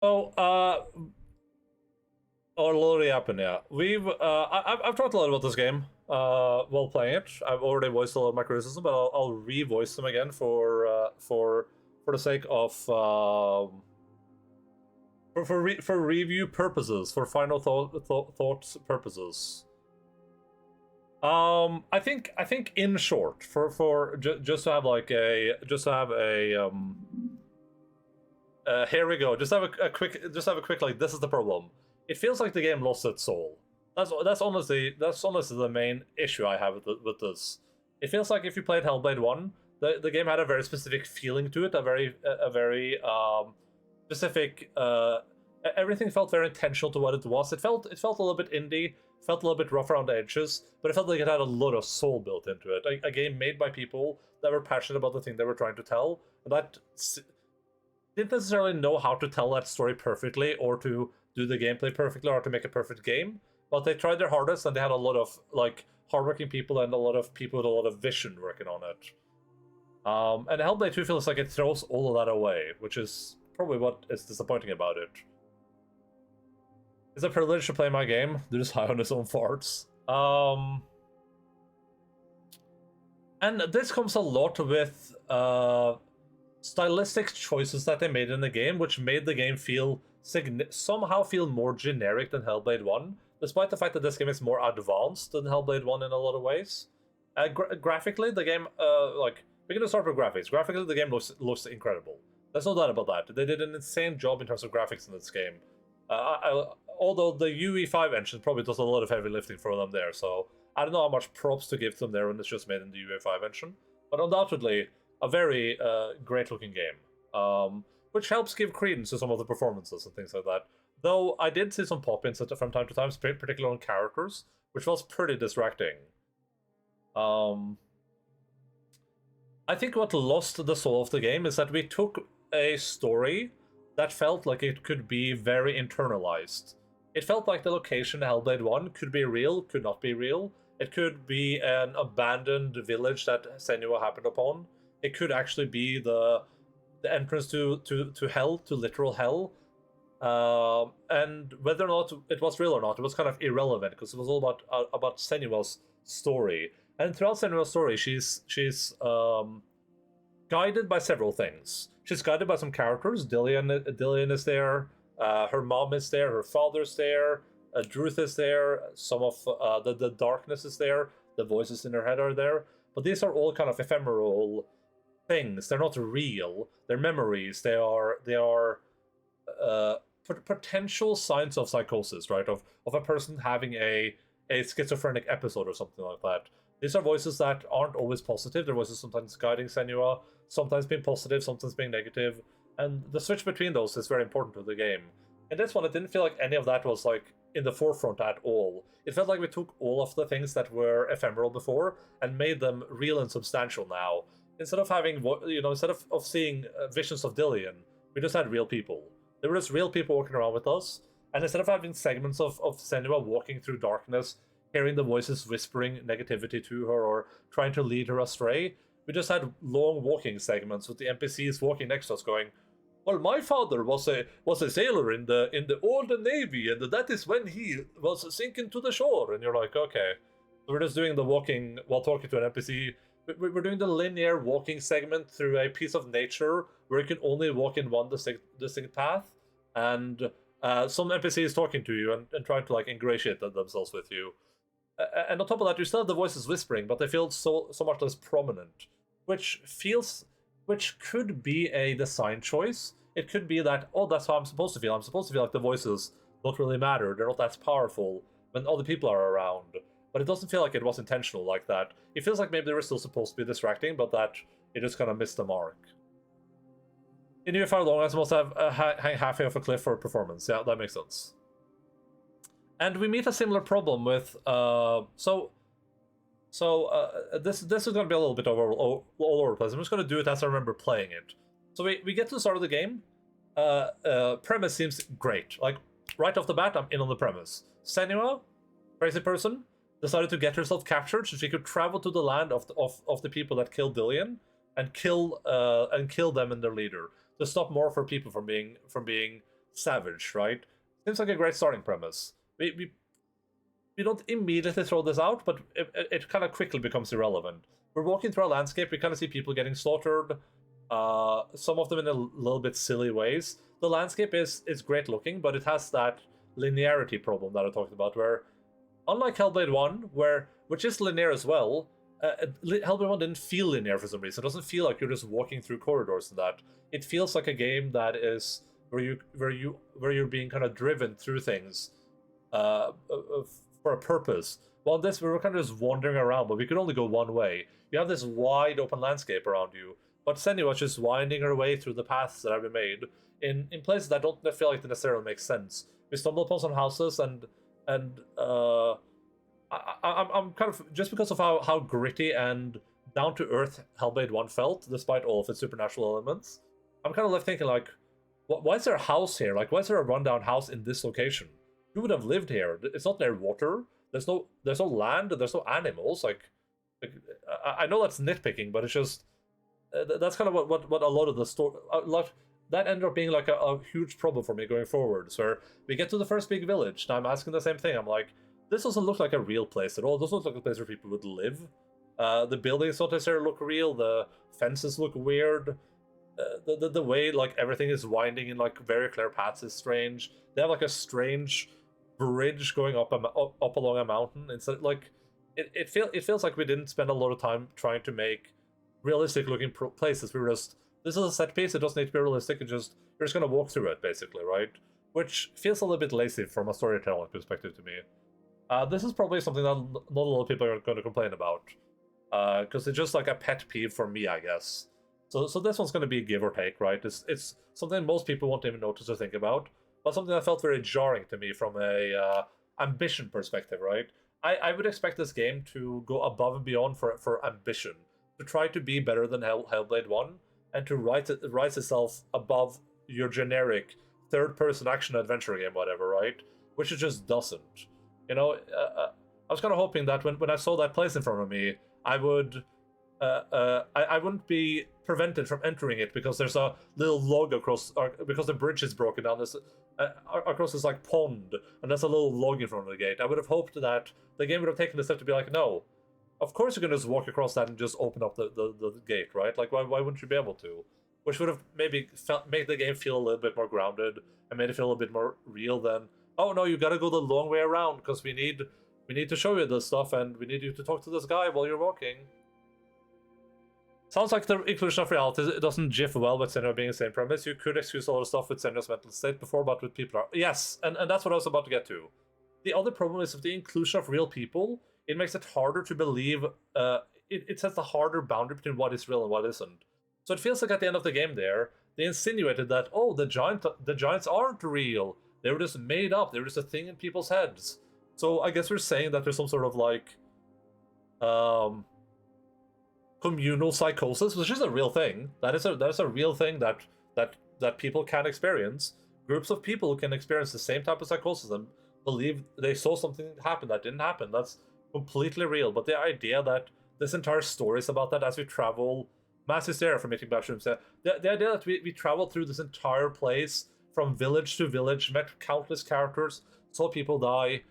Oh, already happened. Yeah, I've talked a lot about this game. While playing it, I've already voiced a lot of my criticism, but I'll re-voice them again for the sake of for review purposes, for final thoughts purposes. I think in short, just to have like a just to have a here we go. Just have a quick like. This is the problem. It feels like the game lost its soul. That's honestly the main issue I have with this. It feels like if you played Hellblade 1, the game had a very specific feeling to it, a very specific. Everything felt very intentional to what it was. It felt a little bit indie, felt a little bit rough around the edges, but it felt like it had a lot of soul built into it. A game made by people that were passionate about the thing they were trying to tell, and that didn't necessarily know how to tell that story perfectly, or to do the gameplay perfectly, or to make a perfect game. But they tried their hardest, and they had a lot of like hardworking people and a lot of people with a lot of vision working on it. And Hellblade 2 feels like it throws all of that away, which is probably what is disappointing about it. It's a privilege to play my game. They're just high on his own farts. And this comes a lot with stylistic choices that they made in the game, which made the game somehow feel more generic than Hellblade 1, despite the fact that this game is more advanced than Hellblade 1 in a lot of ways. Graphically, the game, like, we're going to start with graphics. Graphically, the game looks incredible. There's no doubt about that. They did an insane job in terms of graphics in this game. Although the UE5 engine probably does a lot of heavy lifting for them there, so I don't know how much props to give them there when it's just made in the UE5 engine. But undoubtedly, a very great-looking game, which helps give credence to some of the performances and things like that. Though I did see some pop-ins from time to time, particularly on characters, which was pretty distracting. I think what lost the soul of the game is that we took a story that felt like it could be very internalized. It felt like the location in Hellblade 1 could be real, could not be real. It could be an abandoned village that Senua happened upon. It could actually be the entrance to hell, to literal hell. And whether or not it was real or not, it was kind of irrelevant, because it was all about Senua's story. And throughout Senua's story, she's guided by several things. She's guided by some characters. Dillian is there. Her mom is there. Her father's there. Druth is there. Some of the darkness is there. The voices in her head are there. But these are all kind of ephemeral things. They're not real. They're memories. They are potential signs of psychosis, right? Of a person having a schizophrenic episode or something like that. These are voices that aren't always positive. They're voices sometimes guiding Senua, sometimes being positive, sometimes being negative. And the switch between those is very important to the game. In this one, it didn't feel like any of that was like in the forefront at all. It felt like we took all of the things that were ephemeral before and made them real and substantial now. Instead of having, instead of seeing visions of Dillian, we just had real people. There were just real people walking around with us. And instead of having segments of Senua walking through darkness, hearing the voices whispering negativity to her or trying to lead her astray, we just had long walking segments with the NPCs walking next to us going, well, my father was a sailor in the old navy, and that is when he was sinking to the shore. And you're like, okay, we're just doing the walking while talking to an NPC. We're doing the linear walking segment through a piece of nature where you can only walk in one distinct path, and some NPCs talking to you and trying to like ingratiate themselves with you. And on top of that, you still have the voices whispering, but they feel so much less prominent, which could be a design choice. It could be that, oh, that's how I'm supposed to feel. I'm supposed to feel like the voices don't really matter. They're not as powerful when other people are around. But it doesn't feel like it was intentional like that. It feels like maybe they were still supposed to be distracting, but that it just kind of missed the mark. In UFR Long, I supposed to have hang halfway off a cliff for a performance. Yeah, that makes sense. And we meet a similar problem with this is going to be a little bit all over the place. I'm just going to do it as I remember playing it. So we get to the start of the game. Premise seems great. Like right off the bat, I'm in on the premise. Senua, crazy person, decided to get herself captured so she could travel to the land of the people that killed Dillian and kill them and their leader, to stop more for people from being savage, right? Seems like a great starting premise. We don't immediately throw this out, but it kind of quickly becomes irrelevant. We're walking through a landscape, we kind of see people getting slaughtered, some of them in a little bit silly ways. The landscape is great looking, but it has that linearity problem that I talked about, where unlike Hellblade 1, which is linear as well, Hellblade 1 didn't feel linear for some reason. It doesn't feel like you're just walking through corridors and that. It feels like a game that is where you're being kind of driven through things for a purpose. While this, we were kind of just wandering around, but we could only go one way. You have this wide open landscape around you, but Senua was just winding her way through the paths that have been made in places that don't feel like they necessarily make sense. We stumble upon some houses, and I'm kind of, just because of how gritty and down to earth Hellblade 1 felt, despite all of its supernatural elements, I'm kind of left thinking like, why is there a house here? Like, why is there a rundown house in this location? Who would have lived here? It's not near water. There's no land. There's no animals. Like I know that's nitpicking, but it's just that's kind of what a lot of the story, that ended up being like a huge problem for me going forward. So we get to the first big village, and I'm asking the same thing. I'm like, this doesn't look like a real place at all. It doesn't look like a place where people would live. The buildings don't necessarily look real. The fences look weird. The way like everything is winding in like very clear paths is strange. They have like a strange bridge going up along a mountain. It's like it feels like we didn't spend a lot of time trying to make realistic looking places. We were just, this is a set piece. It doesn't need to be realistic. You're just gonna walk through it basically, right? Which feels a little bit lazy from a storytelling perspective to me. This is probably something that not a lot of people are going to complain about, because it's just like a pet peeve for me, I guess. So this one's going to be a give or take, right? It's something most people won't even notice or think about, but something that felt very jarring to me from a ambition perspective, right? I would expect this game to go above and beyond for ambition, to try to be better than Hellblade 1, and to rise itself above your generic third-person action adventure game, whatever, right? Which it just doesn't. You know, I was kind of hoping that when I saw that place in front of me, I would... I wouldn't be prevented from entering it because there's a little log across, because the bridge is broken down. There's across this like pond, and there's a little log in front of the gate. I would have hoped that the game would have taken the step to be like, no, of course you can just walk across that and just open up the gate, right? Like, why wouldn't you be able to? Which would have maybe made the game feel a little bit more grounded and made it feel a bit more real than, oh no, you gotta go the long way around because we need to show you this stuff and we need you to talk to this guy while you're walking. Sounds like the inclusion of reality, it doesn't jiff well with Senua being the same premise. You could excuse a lot of stuff with Senua's mental state before, but with people are... Yes, and that's what I was about to get to. The other problem is with the inclusion of real people, it makes it harder to believe... It sets a harder boundary between what is real and what isn't. So it feels like at the end of the game there, they insinuated that, oh, the giants aren't real. They were just made up. They were just a thing in people's heads. So I guess we're saying that there's some sort of like... communal psychosis, which is a real thing. That is a real thing that people can experience. Groups of people can experience the same type of psychosis and believe they saw something happen that didn't happen. That's completely real. But the idea that this entire story is about that as we travel, mass hysteria from meeting bathrooms. The idea that we traveled through this entire place from village to village, met countless characters, saw people die,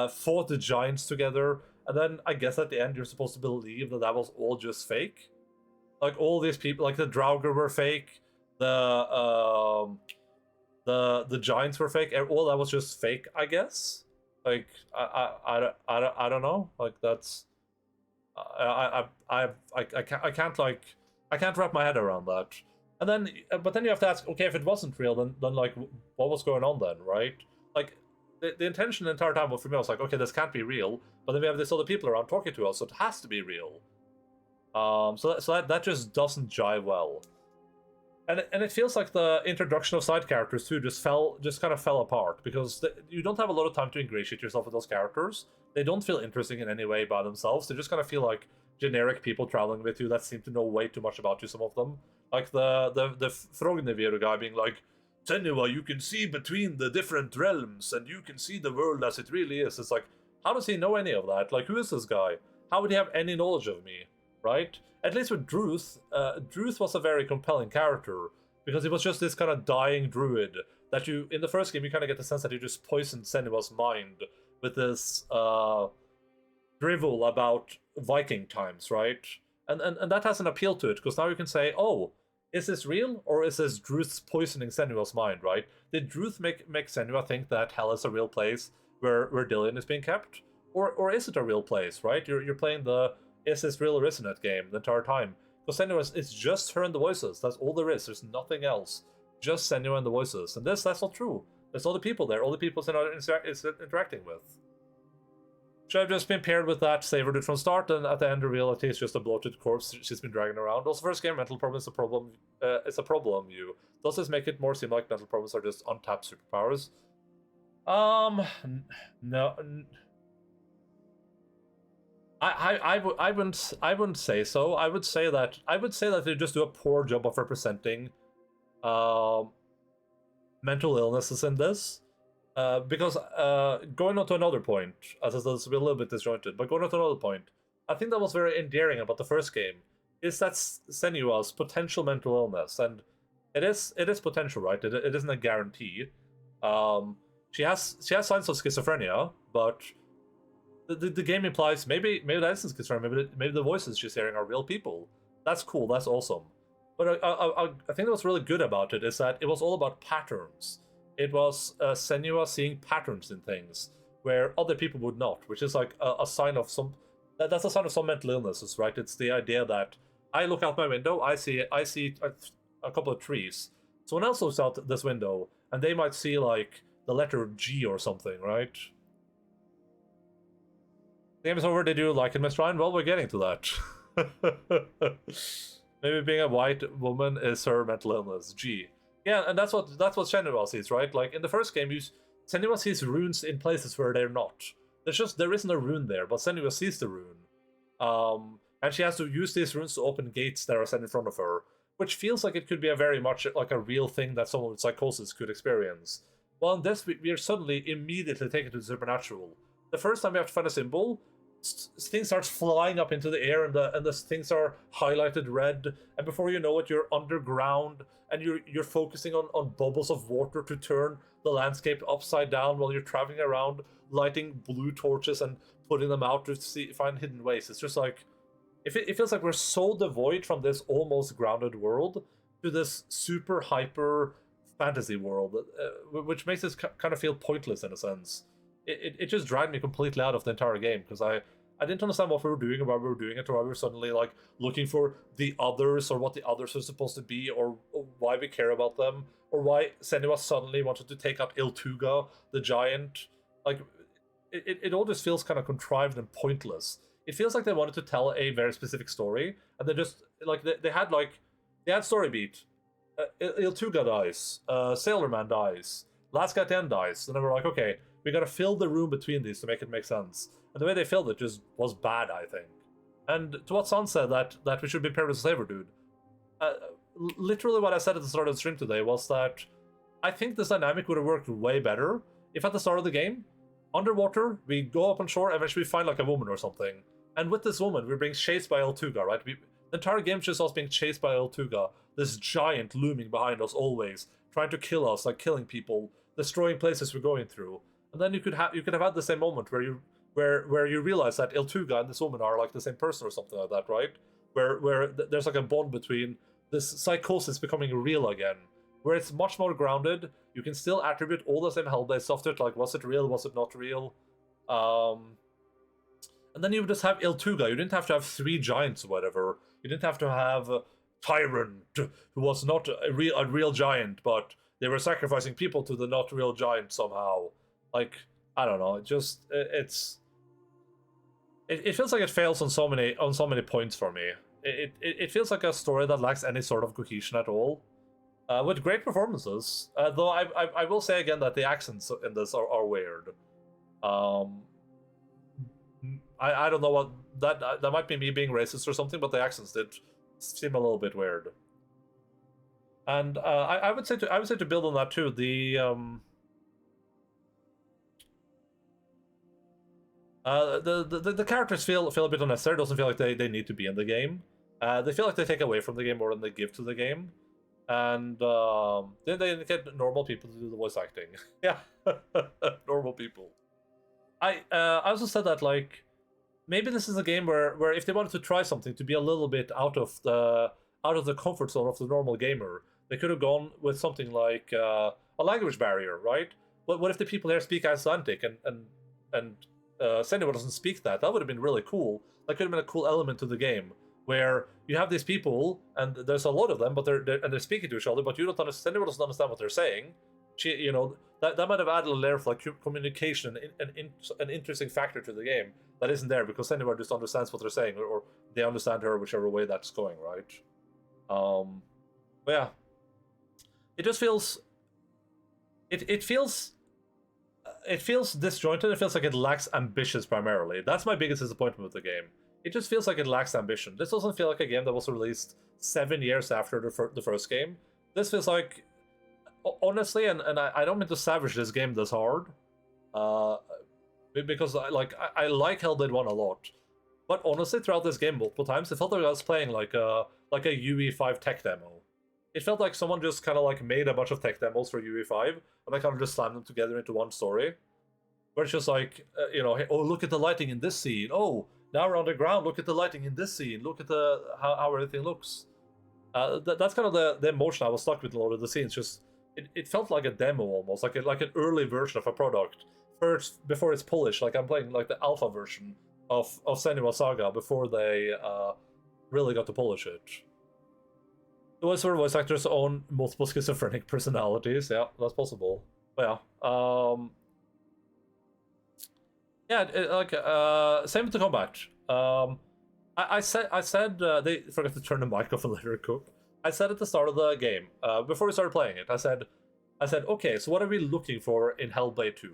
fought the giants together. And then I guess at the end you're supposed to believe that was all just fake. Like all these people, like the Draugr were fake, the giants were fake. All that was just fake, I guess. Like I don't know. Like that's I can't wrap my head around that. And then but then you have to ask, okay, if it wasn't real, then like what was going on then, right? Like. The intention the entire time for me was like, okay, this can't be real, but then we have these other people around talking to us, so it has to be real. So that just doesn't jive well, and it feels like the introduction of side characters too just kind of fell apart because you don't have a lot of time to ingratiate yourself with those characters. They don't feel interesting in any way by themselves. They just kind of feel like generic people traveling with you that seem to know way too much about you. Some of them, like the Frognevir guy being like, Senua, you can see between the different realms, and you can see the world as it really is. It's like, how does he know any of that? Like, who is this guy? How would he have any knowledge of me, right? At least with Druth, Druth was a very compelling character, because he was just this kind of dying druid that you in the first game you kind of get the sense that you just poisoned Senua's mind with this drivel about Viking times, right? And that has an appeal to it because now you can say, oh, is this real or is this Druth's poisoning Senua's mind, right? Did Druth make Senua think that hell is a real place where Dillion is being kept, or is it a real place, right? You're playing the is this real or isn't it game the entire time. Because Senua, it's just her and the voices. That's all there is. There's nothing else. Just Senua and the voices. And that's not true. There's all the people there. All the people Senua is interacting with. Should have just been paired with that savored it from start, and at the end reveal that he's just a bloated corpse she's been dragging around. Also, first game, mental problem is a problem. It's a problem. Does this make it more seem like mental problems are just untapped superpowers? No. I wouldn't say so. I would say that they just do a poor job of representing mental illnesses in this. Because going on to another point, as this will be a little bit disjointed, but going on to another point, I think that was very endearing about the first game, is that Senua's potential mental illness, and it is potential, right? It isn't a guarantee. She has signs of schizophrenia, but the game implies maybe that isn't schizophrenia. Maybe the voices she's hearing are real people. That's cool. That's awesome. But I think what's really good about it is that it was all about patterns. It was Senua seeing patterns in things where other people would not, which is like a sign of some. That's a sign of some mental illnesses, right? It's the idea that I look out my window, I see a couple of trees. Someone else looks out this window, and they might see like the letter G or something, right? The game is over. Did you like it, Miss Ryan? Well, we're getting to that. Maybe being a white woman is her mental illness. G. Yeah, and that's what Senua sees, right? Like in the first game, Senua sees runes in places where they're not. There isn't a rune there, but Senua sees the rune. And she has to use these runes to open gates that are set in front of her, which feels like it could be a very much like a real thing that someone with psychosis could experience. Well, in this, we are suddenly immediately taken to the supernatural. The first time we have to find a symbol, things start flying up into the air, and the things are highlighted red, and before you know it, you're underground, and you're focusing on bubbles of water to turn the landscape upside down while you're traveling around, lighting blue torches and putting them out to find hidden ways. It's just like it feels like we're so devoid from this almost grounded world to this super hyper fantasy world, which makes this kind of feel pointless in a sense. It just dragged me completely out of the entire game because I didn't understand what we were doing or why we were doing it, or why we were suddenly like looking for the others, or what the others are supposed to be, or why we care about them, or why Senua suddenly wanted to take out Iltuga, the giant. Like it all just feels kind of contrived and pointless. It feels like they wanted to tell a very specific story, and they just like they had story beat. Iltuga dies, Sailorman dies, last guy at the end dies, and they were like, okay, we gotta fill the room between these to make it make sense. And the way they filled it just was bad, I think. And to what Son said, that we should be paired with a Saver Dude. Literally what I said at the start of the stream today was that I think this dynamic would have worked way better if at the start of the game, underwater, we go up on shore, eventually we find like a woman or something. And with this woman, we're being chased by Iltuga, right? The entire game is just us being chased by Iltuga, this giant looming behind us always, trying to kill us, like killing people, destroying places we're going through. And then you could have had the same moment where you realize that Iltuga and this woman are like the same person or something like that, right? Where there's like a bond between this psychosis becoming real again, where it's much more grounded. You can still attribute all the same Hellblade stuff to it, like was it real, was it not real? And then you would just have Iltuga. You didn't have to have 3 giants or whatever. You didn't have to have Tyrant, who was not a real giant, but they were sacrificing people to the not real giant somehow. Like, I don't know. It feels like it fails on so many points for me. It feels like a story that lacks any sort of cohesion at all. With great performances, though I will say again that the accents in this are weird. I don't know what that might be me being racist or something, but the accents did seem a little bit weird. And I would say to build on that too, the characters feel a bit unnecessary. It doesn't feel like they need to be in the game. They feel like they take away from the game more than they give to the game. and then they get normal people to do the voice acting. Yeah, normal people. I also said that like maybe this is a game where if they wanted to try something to be a little bit out of the comfort zone of the normal gamer, they could have gone with something like a language barrier, right? What if the people here speak Icelandic and Senua doesn't speak that? That would have been really cool. That could have been a cool element to the game where you have these people and there's a lot of them, but they're speaking to each other, but you don't understand. Senua doesn't understand what they're saying. That might have added a layer of like communication and an interesting factor to the game that isn't there because Senua just understands what they're saying, or they understand her whichever way that's going, right? But yeah, it just feels it feels disjointed. It feels like it lacks ambitions primarily. That's my biggest disappointment with the game. It just feels like it lacks ambition. This doesn't feel like a game that was released 7 years after the first game. This feels like, honestly, and I don't mean to savage this game this hard, because I like Hellblade 1 a lot. But honestly, throughout this game multiple times, it felt like I was playing like a UE5 tech demo. It felt like someone just kind of like made a bunch of tech demos for UE5, and they kind of just slammed them together into one story. Where it's just like, hey, oh, look at the lighting in this scene. Oh, now we're underground. Look at the lighting in this scene. Look at how everything looks. That's kind of the emotion I was stuck with in a lot of the scenes. Just it felt like a demo almost, like an early version of a product first before it's polished. Like I'm playing like the alpha version of Senua Saga before they really got to polish it. The voice actors own multiple schizophrenic personalities. Yeah, that's possible. But yeah, same with the combat. I said they forgot to turn the mic off and let her cook. I said at the start of the game, before we started playing it, I said, okay, so what are we looking for in Hellblade 2?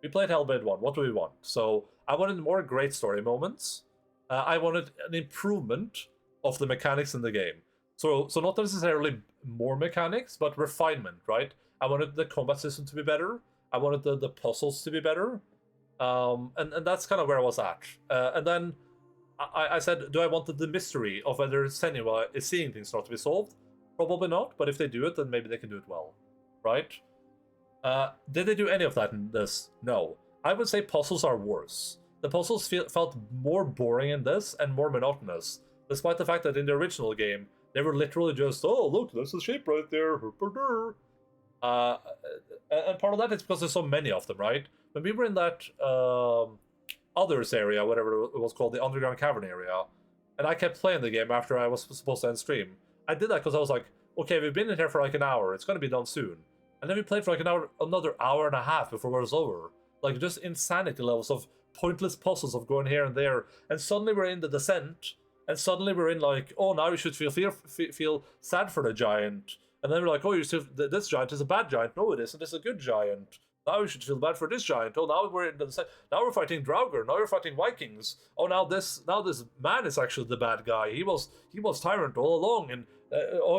We played Hellblade 1. What do we want? So I wanted more great story moments. I wanted an improvement of the mechanics in the game. So not necessarily more mechanics, but refinement, right? I wanted the combat system to be better. I wanted the puzzles to be better. And that's kind of where I was at. And then I said, do I want the mystery of whether Senua is seeing things not to be solved? Probably not, but if they do it, then maybe they can do it well, right? Did they do any of that in this? No. I would say puzzles are worse. The puzzles felt more boring in this and more monotonous, despite the fact that in the original game, they were literally just, oh, look, there's a shape right there. And part of that is because there's so many of them, right? When we were in that others area, whatever it was called, the underground cavern area, and I kept playing the game after I was supposed to end stream. I did that because I was like, okay, we've been in here for like an hour. It's going to be done soon. And then we played for like another hour and a half before it was over. Like just insanity levels of pointless puzzles of going here and there. And suddenly we're in the descent. And suddenly we're in like, oh, now we should feel sad for the giant. And then we're like, oh, this giant is a bad giant. No, it isn't. It's a good giant. Now we should feel bad for this giant. Oh, now we're fighting Draugr. Now we're fighting Vikings. Oh, now this man is actually the bad guy. He was tyrant all along, and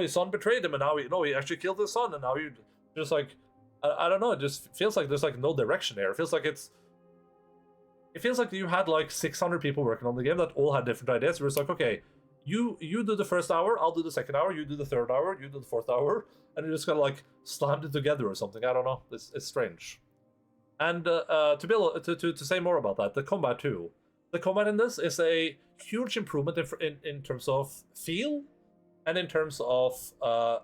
his son betrayed him, and now he actually killed his son, and now you just like I don't know. It just feels like there's like no direction there. It feels like you had like 600 people working on the game that all had different ideas. Where it's like, okay, you do the first hour, I'll do the second hour, you do the third hour, you do the fourth hour, and you just kind of like slammed it together or something. I don't know. It's strange. And to be able to say more about that, the combat too. The combat in this is a huge improvement in terms of feel and in terms of how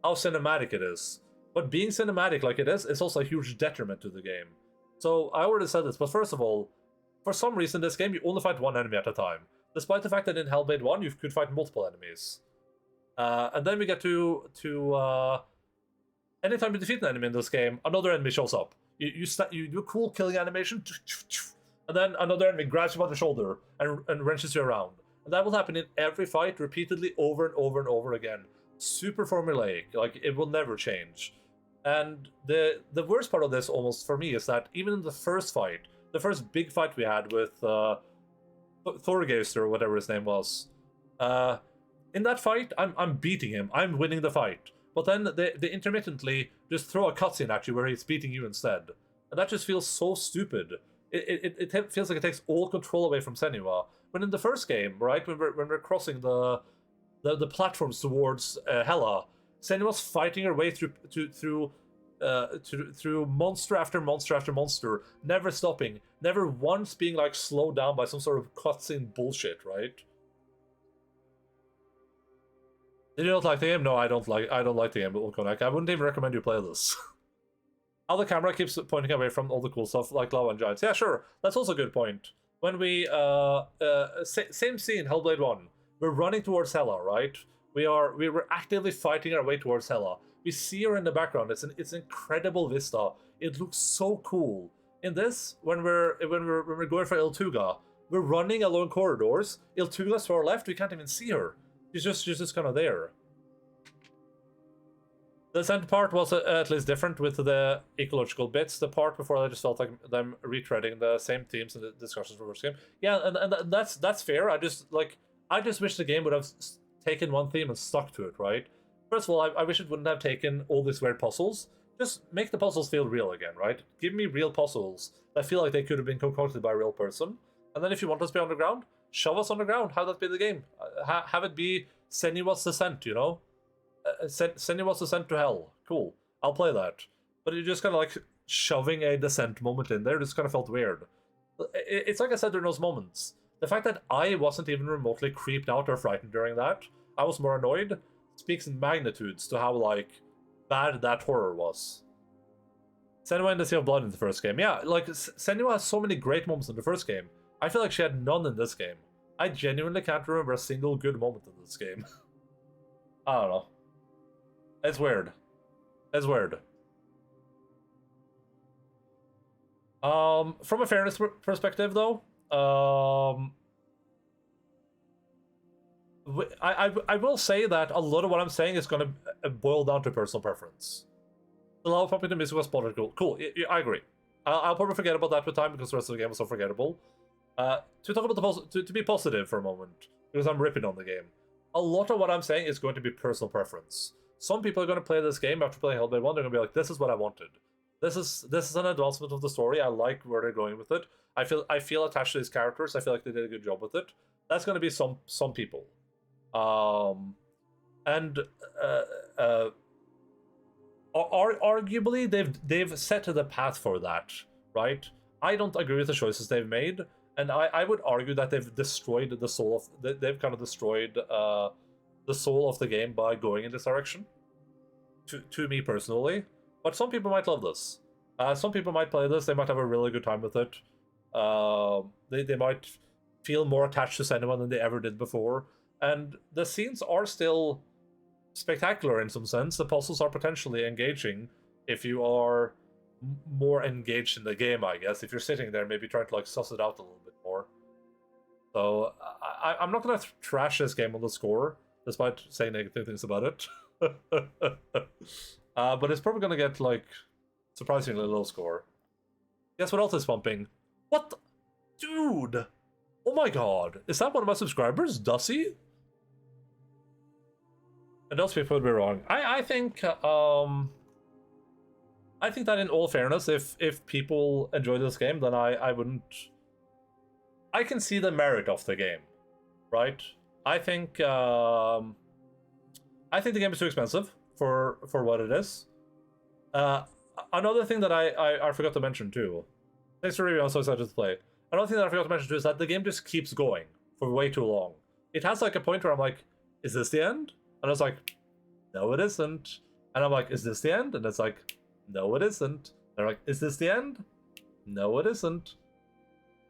cinematic it is. But being cinematic like it is also a huge detriment to the game. So I already said this, but first of all, for some reason in this game you only fight one enemy at a time. Despite the fact that in Hellblade 1 you could fight multiple enemies. And then we get to anytime you defeat an enemy in this game, another enemy shows up. You do a cool killing animation, and then another enemy grabs you by the shoulder and wrenches you around. And that will happen in every fight repeatedly over and over and over again. Super formulaic, like it will never change. And the worst part of this almost for me is that even in the first fight, the first big fight we had with Thorgeister or whatever his name was, in that fight I'm beating him, I'm winning the fight. But then they intermittently just throw a cutscene at you where he's beating you instead. And that just feels so stupid. It feels like it takes all control away from Senua. When in the first game, right, when we're crossing the platforms towards Hela, Senua's fighting her way through monster after monster after monster, never stopping, never once being like slowed down by some sort of cutscene bullshit, right? Did you not like the game? No, I don't like the game, but I wouldn't even recommend you play this. How the camera keeps pointing away from all the cool stuff like lava and giants. Yeah, sure. That's also a good point. When we same scene, Hellblade 1. We're running towards Hela, right? We were actively fighting our way towards Hela. We see her in the background. It's an incredible vista. It looks so cool. In this, when we're going for Iltuga, we're running along corridors. Iltuga's to our left. We can't even see her. She's just kind of there. The ascent part was at least different with the ecological bits. The part before, I just felt like them retreading the same themes in the discussions for the first game. Yeah, and that's fair. I just wish the game would have taken one theme and stuck to it, right? First of all, I wish it wouldn't have taken all these weird puzzles. Just make the puzzles feel real again, right? Give me real puzzles that feel like they could have been concocted by a real person. And then if you want us to be underground, shove us underground. Have that be the game. Have it be Senua's Descent, you know? Senua's Descent to Hell. Cool. I'll play that. But you just kind of like shoving a descent moment in there just kind of felt weird. It's like I said during those moments. The fact that I wasn't even remotely creeped out or frightened during that, I was more annoyed, speaks in magnitudes to how, like, bad that horror was. Senua in the Sea of Blood in the first game. Yeah, like, Senua has so many great moments in the first game. I feel like she had none in this game. I genuinely can't remember a single good moment in this game. I don't know. It's weird. It's weird. From a fairness perspective, though, I will say that a lot of what I'm saying is going to boil down to personal preference. The lava pumping to music was spotted cool. Cool, I agree. I'll probably forget about that with time because the rest of the game was so forgettable. To talk about to be positive for a moment, because I'm ripping on the game. A lot of what I'm saying is going to be personal preference. Some people are going to play this game after playing Hellblade 1, they're going to be like, this is what I wanted. This is an advancement of the story. I like where they're going with it. I feel attached to these characters. I feel like they did a good job with it. That's going to be some people. Arguably they've set the path for that, right? I don't agree with the choices they've made, and I would argue that they've destroyed the soul of they've kind of destroyed the soul of the game by going in this direction. To me personally, but some people might love this. Some people might play this. They might have a really good time with it. They might feel more attached to Senua than they ever did before. And the scenes are still spectacular in some sense. The puzzles are potentially engaging if you are more engaged in the game, I guess. If you're sitting there, maybe trying to like suss it out a little bit more. So I'm not going to trash this game on the score, despite saying negative things about it. But it's probably going to get like surprisingly low score. Guess what else is pumping? What? Dude! Oh my god. Is that one of my subscribers? Dusty? And those people would be wrong. I think that in all fairness, if people enjoy this game, then I wouldn't. I can see the merit of the game, right? I think the game is too expensive for what it is. Another thing that I forgot to mention too. Thanks for reviewing. I'm so excited to play. Another thing that I forgot to mention too is that the game just keeps going for way too long. It has like a point where I'm like, is this the end? And I was like, no, it isn't. And I'm like, is this the end? And it's like, no, it isn't. And they're like, is this the end? No, it isn't.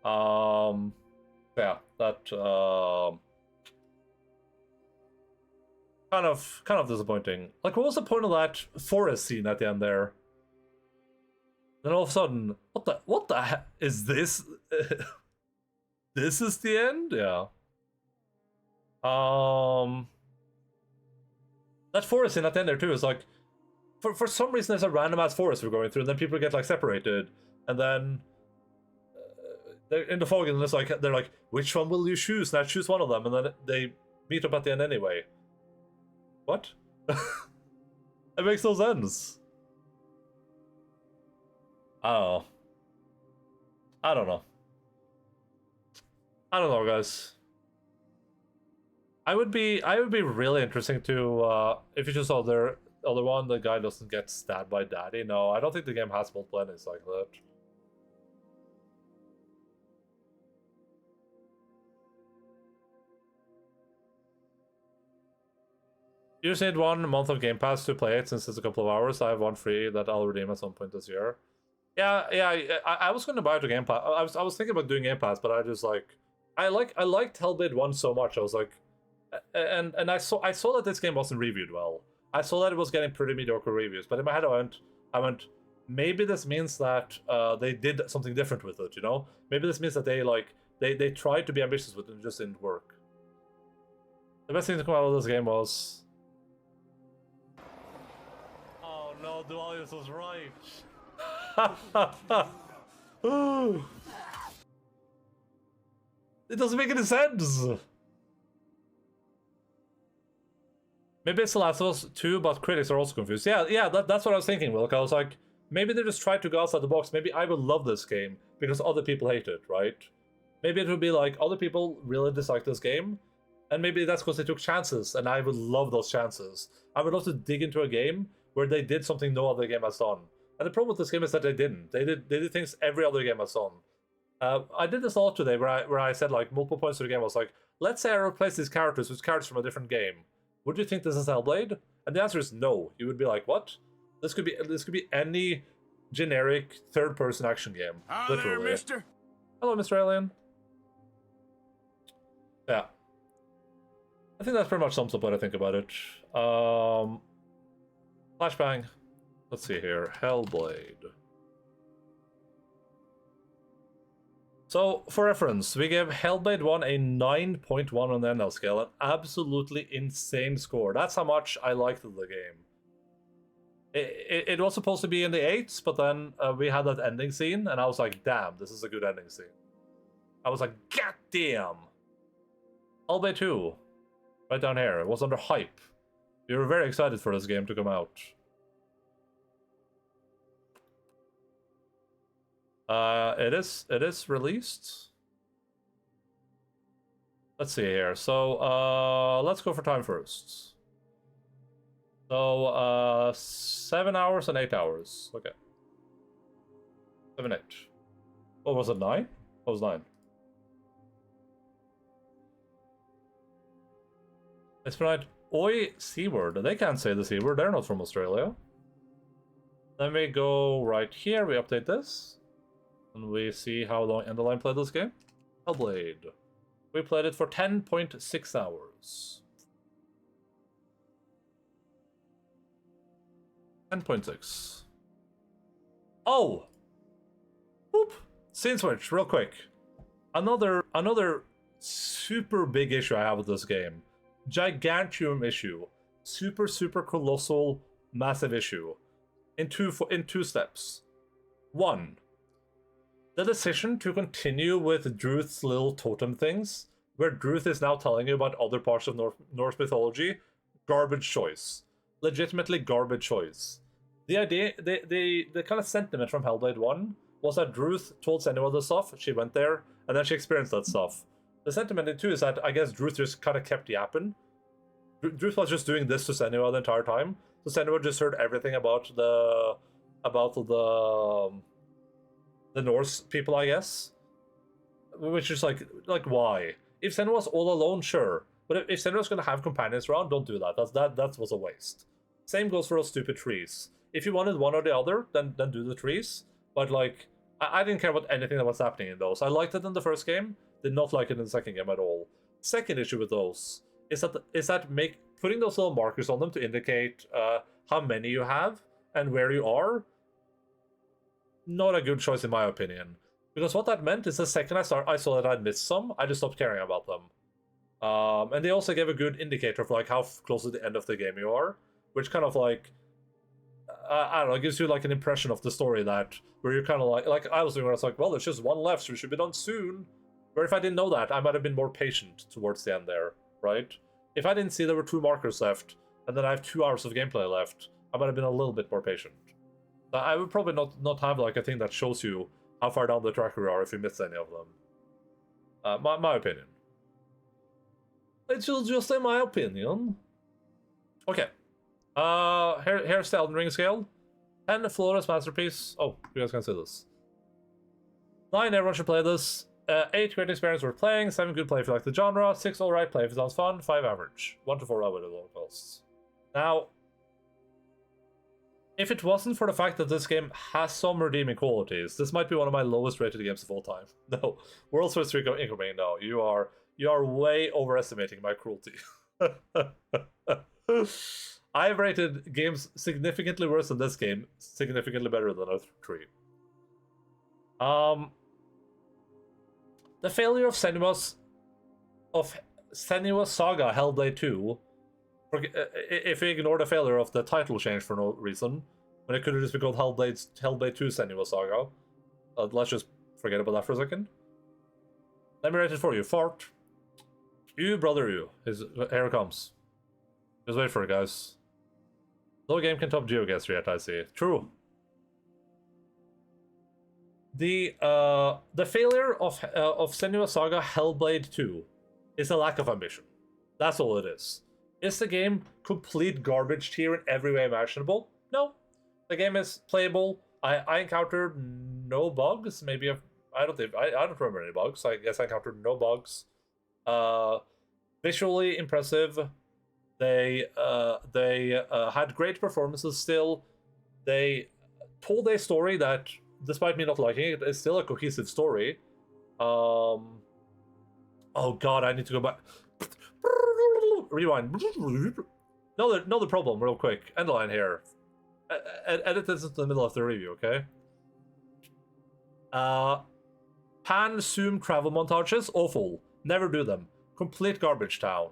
Yeah, that kind of disappointing. Like, what was the point of that forest scene at the end there? Then all of a sudden, what the heck is this? This is the end? Yeah. That forest scene at the end there too is like, for some reason there's a random ass forest we're going through, and then people get like separated, and then they're in the fog, and it's like they're like, which one will you choose? And I choose one of them, and then they meet up at the end anyway. What? It makes no sense. I don't know, guys. I would be really interesting to if you just saw the other one, the guy doesn't get stabbed by daddy. No, I don't think the game has multiple endings like that. You just need 1 month of Game Pass to play it since it's a couple of hours. I have one free that I'll redeem at some point this year. Yeah, I was gonna buy it to Game Pass. I was thinking about doing Game Pass, but I just like I liked Hellblade 1 so much. I was like, and I saw that this game wasn't reviewed well. I saw that it was getting pretty mediocre reviews, but in my head I went, maybe this means that they did something different with it. You know, maybe this means that they tried to be ambitious with it and it just didn't work. The best thing to come out of this game was. Oh no, Dualius was right. It doesn't make any sense. Maybe it's The Last of Us 2, but critics are also confused. Yeah, that's what I was thinking, Wilk. I was like, maybe they just tried to go outside the box. Maybe I would love this game because other people hate it, right? Maybe it would be like, other people really dislike this game, and maybe that's because they took chances, and I would love those chances. I would love to dig into a game where they did something no other game has done. And the problem with this game is that they didn't. They did things every other game has done. I did this a lot today where I said like multiple points of the game. I was like, let's say I replace these characters with characters from a different game. Would you think this is Hellblade? And the answer is no. You would be like, what? This could be any generic third-person action game. Hello literally. there, mister. Hello, Mr. Alien. Yeah. I think that pretty much sums up what I think about it. Flashbang. Let's see here. Hellblade. So, for reference, we gave Hellblade 1 a 9.1 on the Endaline scale, an absolutely insane score. That's how much I liked the game. It was supposed to be in the 8s, but then we had that ending scene, and I was like, damn, this is a good ending scene. I was like, god damn! Hellblade 2, right down here, it was under hype. We were very excited for this game to come out. It is released. Let's see here. So let's go for time first. So 7 hours and 8 hours. Okay. 7, 8. What was it? 9? What was 9? It's right. Oi, C word. They can't say the C word. They're not from Australia. Then we go right here. We update this. And we see how long Endaline played this game. Hellblade. We played it for 10.6 hours. 10.6. Oh! Whoop! Scene switch, real quick. Another super big issue I have with this game. Gigantium issue. Super colossal, massive issue. In two steps. 1. The decision to continue with Druth's little totem things, where Druth is now telling you about other parts of Norse mythology, garbage choice. Legitimately garbage choice. The idea, the kind of sentiment from Hellblade 1 was that Druth told Senua the stuff, she went there, and then she experienced that stuff. The sentiment in 2 is that I guess Druth just kind of kept yapping. Druth was just doing this to Senua the entire time, so Senua just heard everything about the Norse people, I guess. Which is like why? If Senua's all alone, sure. But if Senua's gonna have companions around, don't do that. That was a waste. Same goes for those stupid trees. If you wanted one or the other, then do the trees. But like, I didn't care about anything that was happening in those. I liked it in the first game, did not like it in the second game at all. Second issue with those is that putting those little markers on them to indicate how many you have and where you are. Not a good choice in my opinion, because what that meant is the second I saw that I'd missed some, I just stopped caring about them. And they also gave a good indicator for like how close to the end of the game you are, which kind of like I don't know, gives you like an impression of the story that where you're kind of like I was doing, where I was like, well, there's just one left, so we should be done soon. Where if I didn't know that, I might have been more patient towards the end there, right? If I didn't see there were 2 markers left, and then I have 2 hours of gameplay left, I might have been a little bit more patient. I would probably not have like a thing that shows you how far down the track you are if you miss any of them. My opinion. It's just in my opinion. Okay. Here's the Elden Ring scale. 10, flawless masterpiece. Oh, you guys can see this. 9, everyone should play this. 8, great experience worth playing. 7, good play if you like the genre. 6, alright play if it sounds fun. 5, average. 1 to 4 with long costs. Now, if it wasn't for the fact that this game has some redeeming qualities, this might be one of my lowest rated games of all time. No, World Sword Streak Incoming, no, you are way overestimating my cruelty. I've rated games significantly worse than this game, significantly better than Earth 3. The failure of Senua's Saga Hellblade 2, if we ignore the failure of the title change for no reason, when it could have just been called Hellblade 2 Senua Saga, let's just forget about that for a second. Let me rate it for you. Fart. You, brother, you. Here it comes. Just wait for it, guys. No game can top GeoGuessr yet, I see. True. The failure of Senua Saga Hellblade 2 is a lack of ambition. That's all it is. Is the game complete garbage tier in every way imaginable? No. The game is playable. I encountered no bugs. Maybe I don't remember any bugs. I guess I encountered no bugs. Visually impressive. They had great performances still. They told a story that, despite me not liking it, is still a cohesive story. Oh god, I need to go back. Rewind. Another problem, real quick. Endaline here. Edit this into the middle of the review, okay? Pan zoom travel montages, awful. Never do them. Complete garbage town.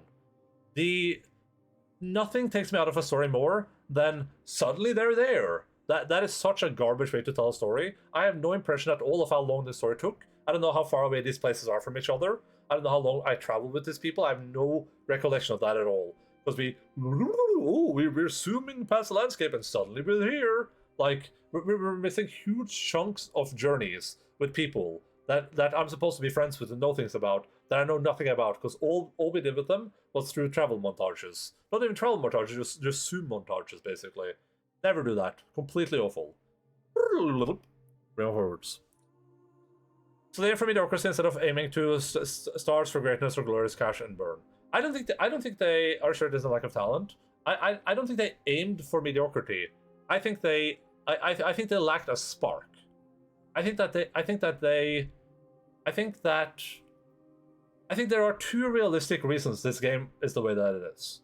Nothing takes me out of a story more than suddenly they're there. That is such a garbage way to tell a story. I have no impression at all of how long this story took. I don't know how far away these places are from each other. I don't know how long I traveled with these people. I have no recollection of that at all. Because we're zooming past the landscape and suddenly we're here. Like, we're missing huge chunks of journeys with people that I'm supposed to be friends with and know things about, that I know nothing about, because all we did with them was through travel montages. Not even travel montages, just zoom montages, basically. Never do that. Completely awful. Bring forwards. So they aim for mediocrity instead of aiming to stars for greatness or glorious cash and burn. I don't think they are sure there's a lack of talent. I don't think they aimed for mediocrity. I think they lacked a spark. I think there are two realistic reasons this game is the way that it is.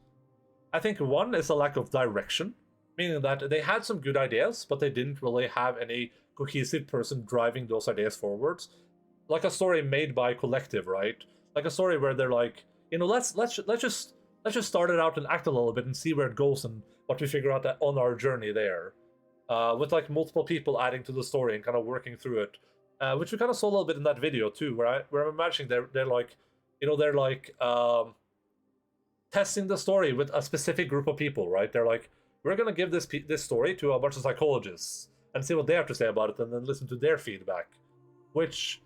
I think one is a lack of direction, meaning that they had some good ideas, but they didn't really have any cohesive person driving those ideas forwards. Like a story made by collective, right? Like a story where they're like, you know, let's just start it out and act a little bit and see where it goes and what we figure out on our journey there. With like multiple people adding to the story and kind of working through it, which we kind of saw a little bit in that video too, where I'm imagining they're like, you know, they're like testing the story with a specific group of people, right? They're like, we're gonna give this story to a bunch of psychologists and see what they have to say about it, and then listen to their feedback, which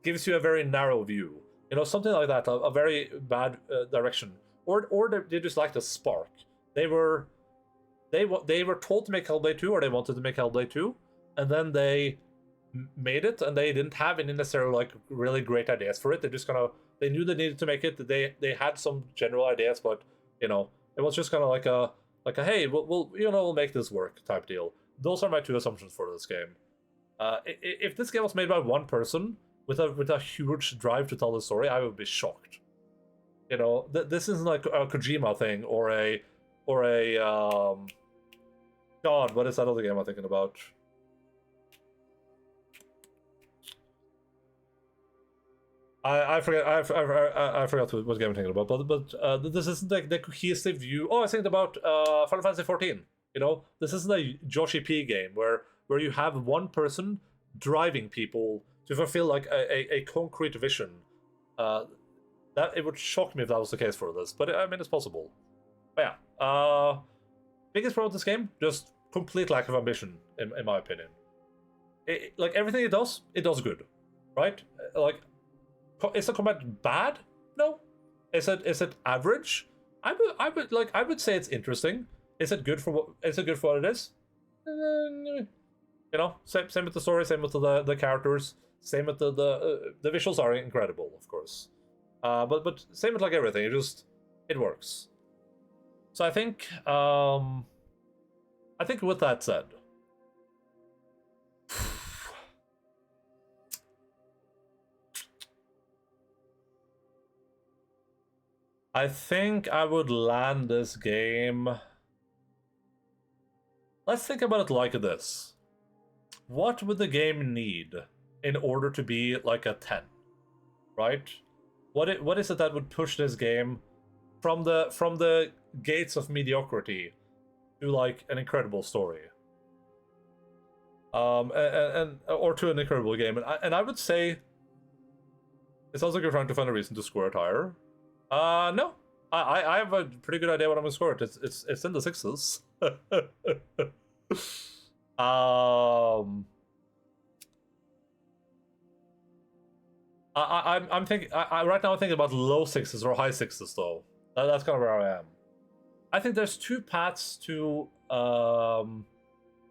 gives you a very narrow view. You know, something like that, a very bad direction, or they just lacked a spark. They were told to make Hellblade 2, or they wanted to make Hellblade 2, and then they made it, and they didn't have any necessarily like really great ideas for it. They knew they needed to make it. They had some general ideas, but you know, it was just kind of like a hey, we'll make this work type deal. Those are my two assumptions for this game. If this game was made by one person with a huge drive to tell the story, I would be shocked. You know, this isn't like a Kojima thing or a God, what is that other game I'm thinking about? I forget what game I'm thinking about, but this isn't like the cohesive view. Oh, I was thinking about Final Fantasy 14. You know, this isn't a Joshi P game where you have one person driving people to fulfill like a concrete vision. That it would shock me if that was the case for this, but I mean it's possible. But yeah, biggest problem with this game, just complete lack of ambition in my opinion. Like everything it does good, right? Like, is the combat bad? No. Is it average? I would say it's interesting. Is it good for what it is? You know, same with the story, same with the characters, same with the visuals are incredible, of course. But same with like everything. It works. So I think with that said, I think I would land this game. Let's think about it like this. What would the game need in order to be like a 10? Right? What is it that would push this game from the gates of mediocrity to like an incredible story? And or to an incredible game. And I would say it sounds like you're trying to find a reason to score it higher. No. I have a pretty good idea what I'm gonna score it. It's in the 6s. I'm thinking right now I'm thinking about low 6s or high 6s though. That's kind of where I am. I think there's two paths to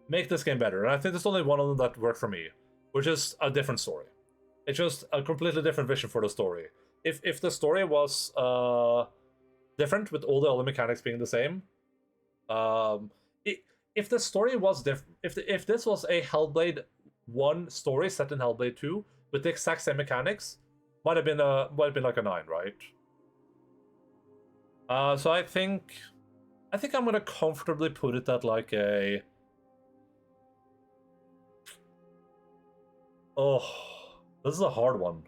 make this game better, and I think there's only one of them that worked for me, which is a different story. It's just a completely different vision for the story. If the story was different with all the other mechanics being the same, if the story was different, if this was a Hellblade 1 story set in Hellblade 2 with the exact same mechanics, might have been like a 9, right? So I think I'm gonna comfortably put it at like a. Oh, this is a hard one.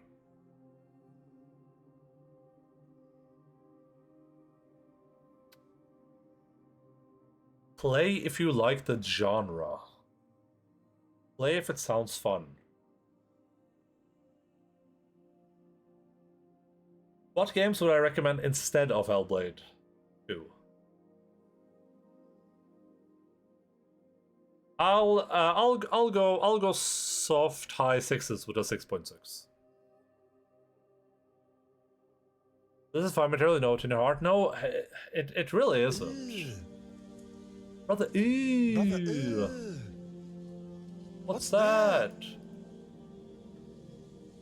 Play if you like the genre. Play if it sounds fun. What games would I recommend instead of Hellblade 2? I'll go soft high 6s with a 6.6. This is fine materially note in your heart. No, it really isn't. Brother, ew. What's that?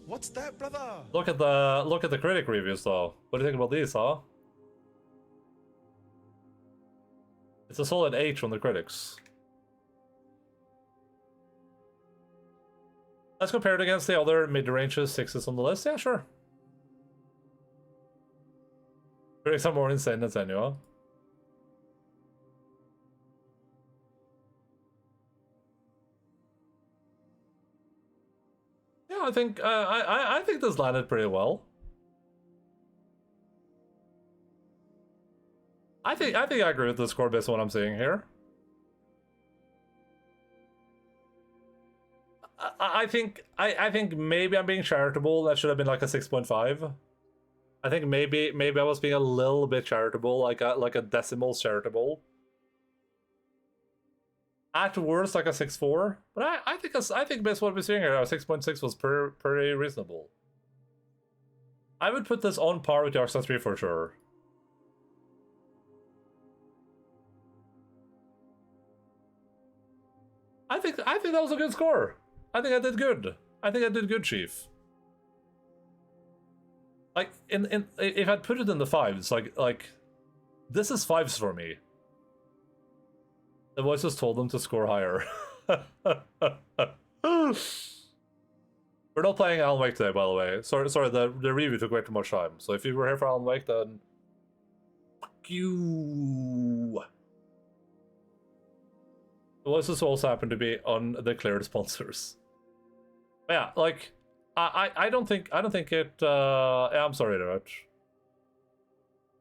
What's that, brother? Look at the critic reviews though. What do you think about these, huh? It's a solid H on the critics. Let's compare it against the other mid-ranges 6s on the list. Yeah, sure. Critics are more insane than Senua. Yeah, I think I think this landed pretty well. I think I agree with the score based on what I'm seeing here. I think maybe I'm being charitable. That should have been like a 6.5. I think maybe I was being a little bit charitable, like a decimal charitable. At worst, like a 6.4. But I think based on what we're seeing here, a 6.6 was pretty reasonable. I would put this on par with Dark Souls 3 for sure. I think that was a good score. I think I did good. I think I did good, Chief. Like if I'd put it in the 5s, like this is 5s for me. The voices told them to score higher. We're not playing Alan Wake today, by the way. Sorry, the review took way too much time. So if you were here for Alan Wake, then fuck you. The voices also happen to be undeclared sponsors. But yeah, like I don't think it. Yeah, I'm sorry, Rich.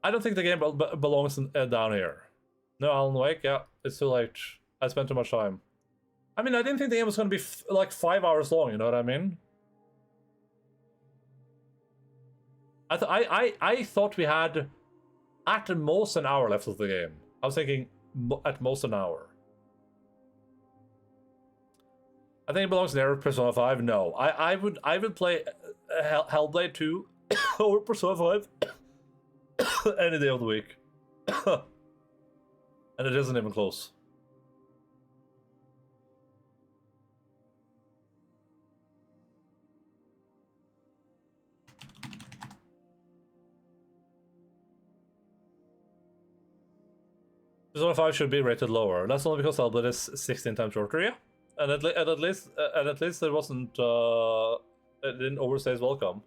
I don't think the game belongs down here. No, Alan Wake. Yeah, it's too late. I spent too much time. I mean, I didn't think the game was going to be like 5 hours long. You know what I mean? I thought we had at most an hour left of the game. I was thinking at most an hour. I think it belongs near Persona 5. No, I would play Hellblade 2 over Persona 5 Any day of the week. And it isn't even close. Persona 5 should be rated lower. That's only because Hellblade is 16 times shorter, yeah. And at least it wasn't it didn't overstay its welcome.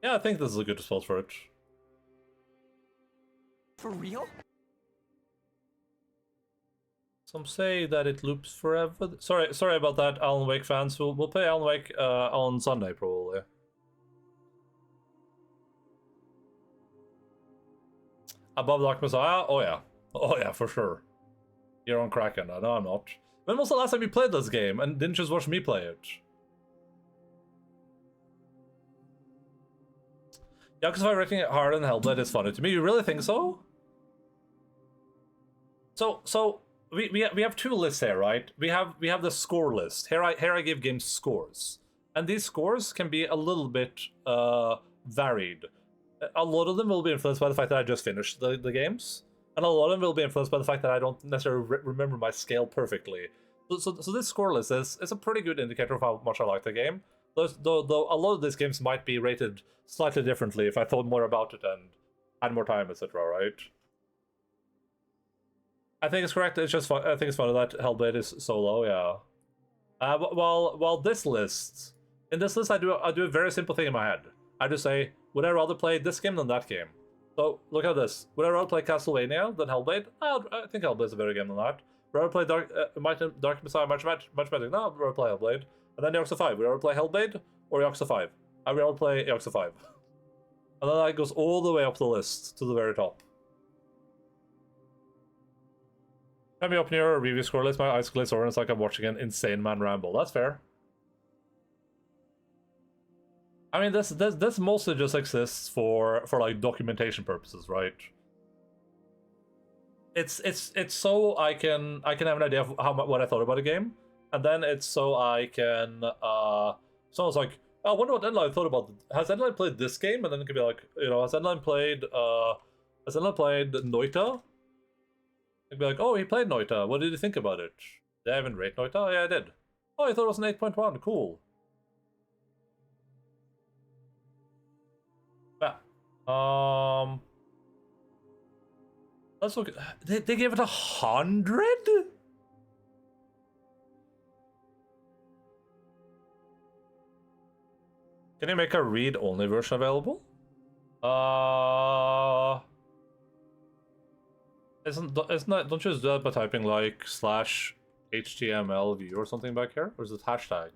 Yeah, I think this is a good spot for it. For real? Some say that it loops forever. Sorry about that, Alan Wake fans. We'll play Alan Wake on Sunday probably. Above Dark Messiah? Oh yeah, for sure. You're on Kraken. No, I'm not. When was the last time you played this game and didn't just watch me play it? Yakuza 5 ranking it higher than Hellblade is funny to me. You really think so? So we have two lists here, right? We have the score list. Here I give games scores, and these scores can be a little bit varied. A lot of them will be influenced by the fact that I just finished the games, and a lot of them will be influenced by the fact that I don't necessarily remember my scale perfectly. So this score list is a pretty good indicator of how much I like the game. Though a lot of these games might be rated slightly differently if I thought more about it and had more time, etc. Right? I think it's correct. It's just fun. I think it's funny that Hellblade is so low. Yeah. While this list, in this list, I do a very simple thing in my head. I just say, would I rather play this game than that game? So look at this. Would I rather play Castlevania than Hellblade? I think Hellblade's a better game than that. Would I rather play Dark Messiah much better? No, I'd rather play Hellblade. And then Yakuza 5. Would I rather play Hellblade or Yakuza 5? I would rather play Yakuza 5. And then that goes all the way up the list to the very top. Let me open your review score list. My eyes glaze over and it's like I'm watching an insane man ramble. That's fair. I mean, this mostly just exists for like documentation purposes, right? It's so I can have an idea of what I thought about a game, and then it's so I can someone's like, oh, I wonder what Endaline thought about. Has Endaline played this game? And then it could be like, you know, has Endaline played Noita? It'd be like, oh, he played Noita. What did you think about it? Did I even rate Noita? Oh, yeah, I did. Oh, I thought it was an 8.1. Cool. Yeah. Let's look. They gave it 100. Can you make a read-only version available? Isn't that, don't you just do that by typing like /HTML view or something back here? Or is it hashtag?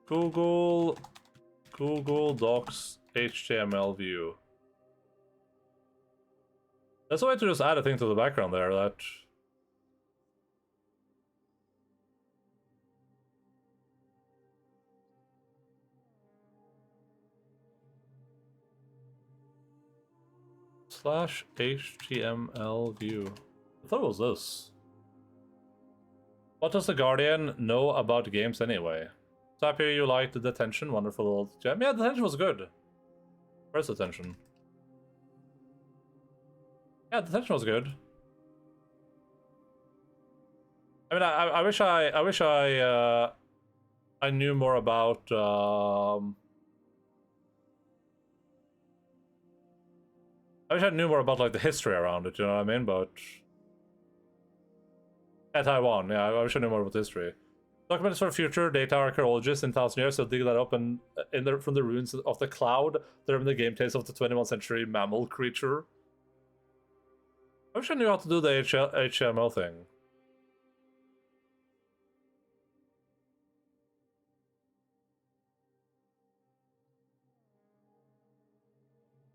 Google Docs HTML view. That's a way to just add a thing to the background there that... /HTML view. I thought it was this. What does the Guardian know about games anyway? So happy you liked the detention, wonderful little gem. Yeah, the detention was good. Where's the detention? Yeah, the detention was good. I mean, I wish I knew more about I wish I knew more about like the history around it, you know what I mean? But at Taiwan, yeah, I wish I knew more about the history. Documents for future data archaeologists in 1,000 years, so dig that up and from the ruins of the cloud, they're in the game taste of the 21st century mammal creature. I wish I knew how to do the HTML thing.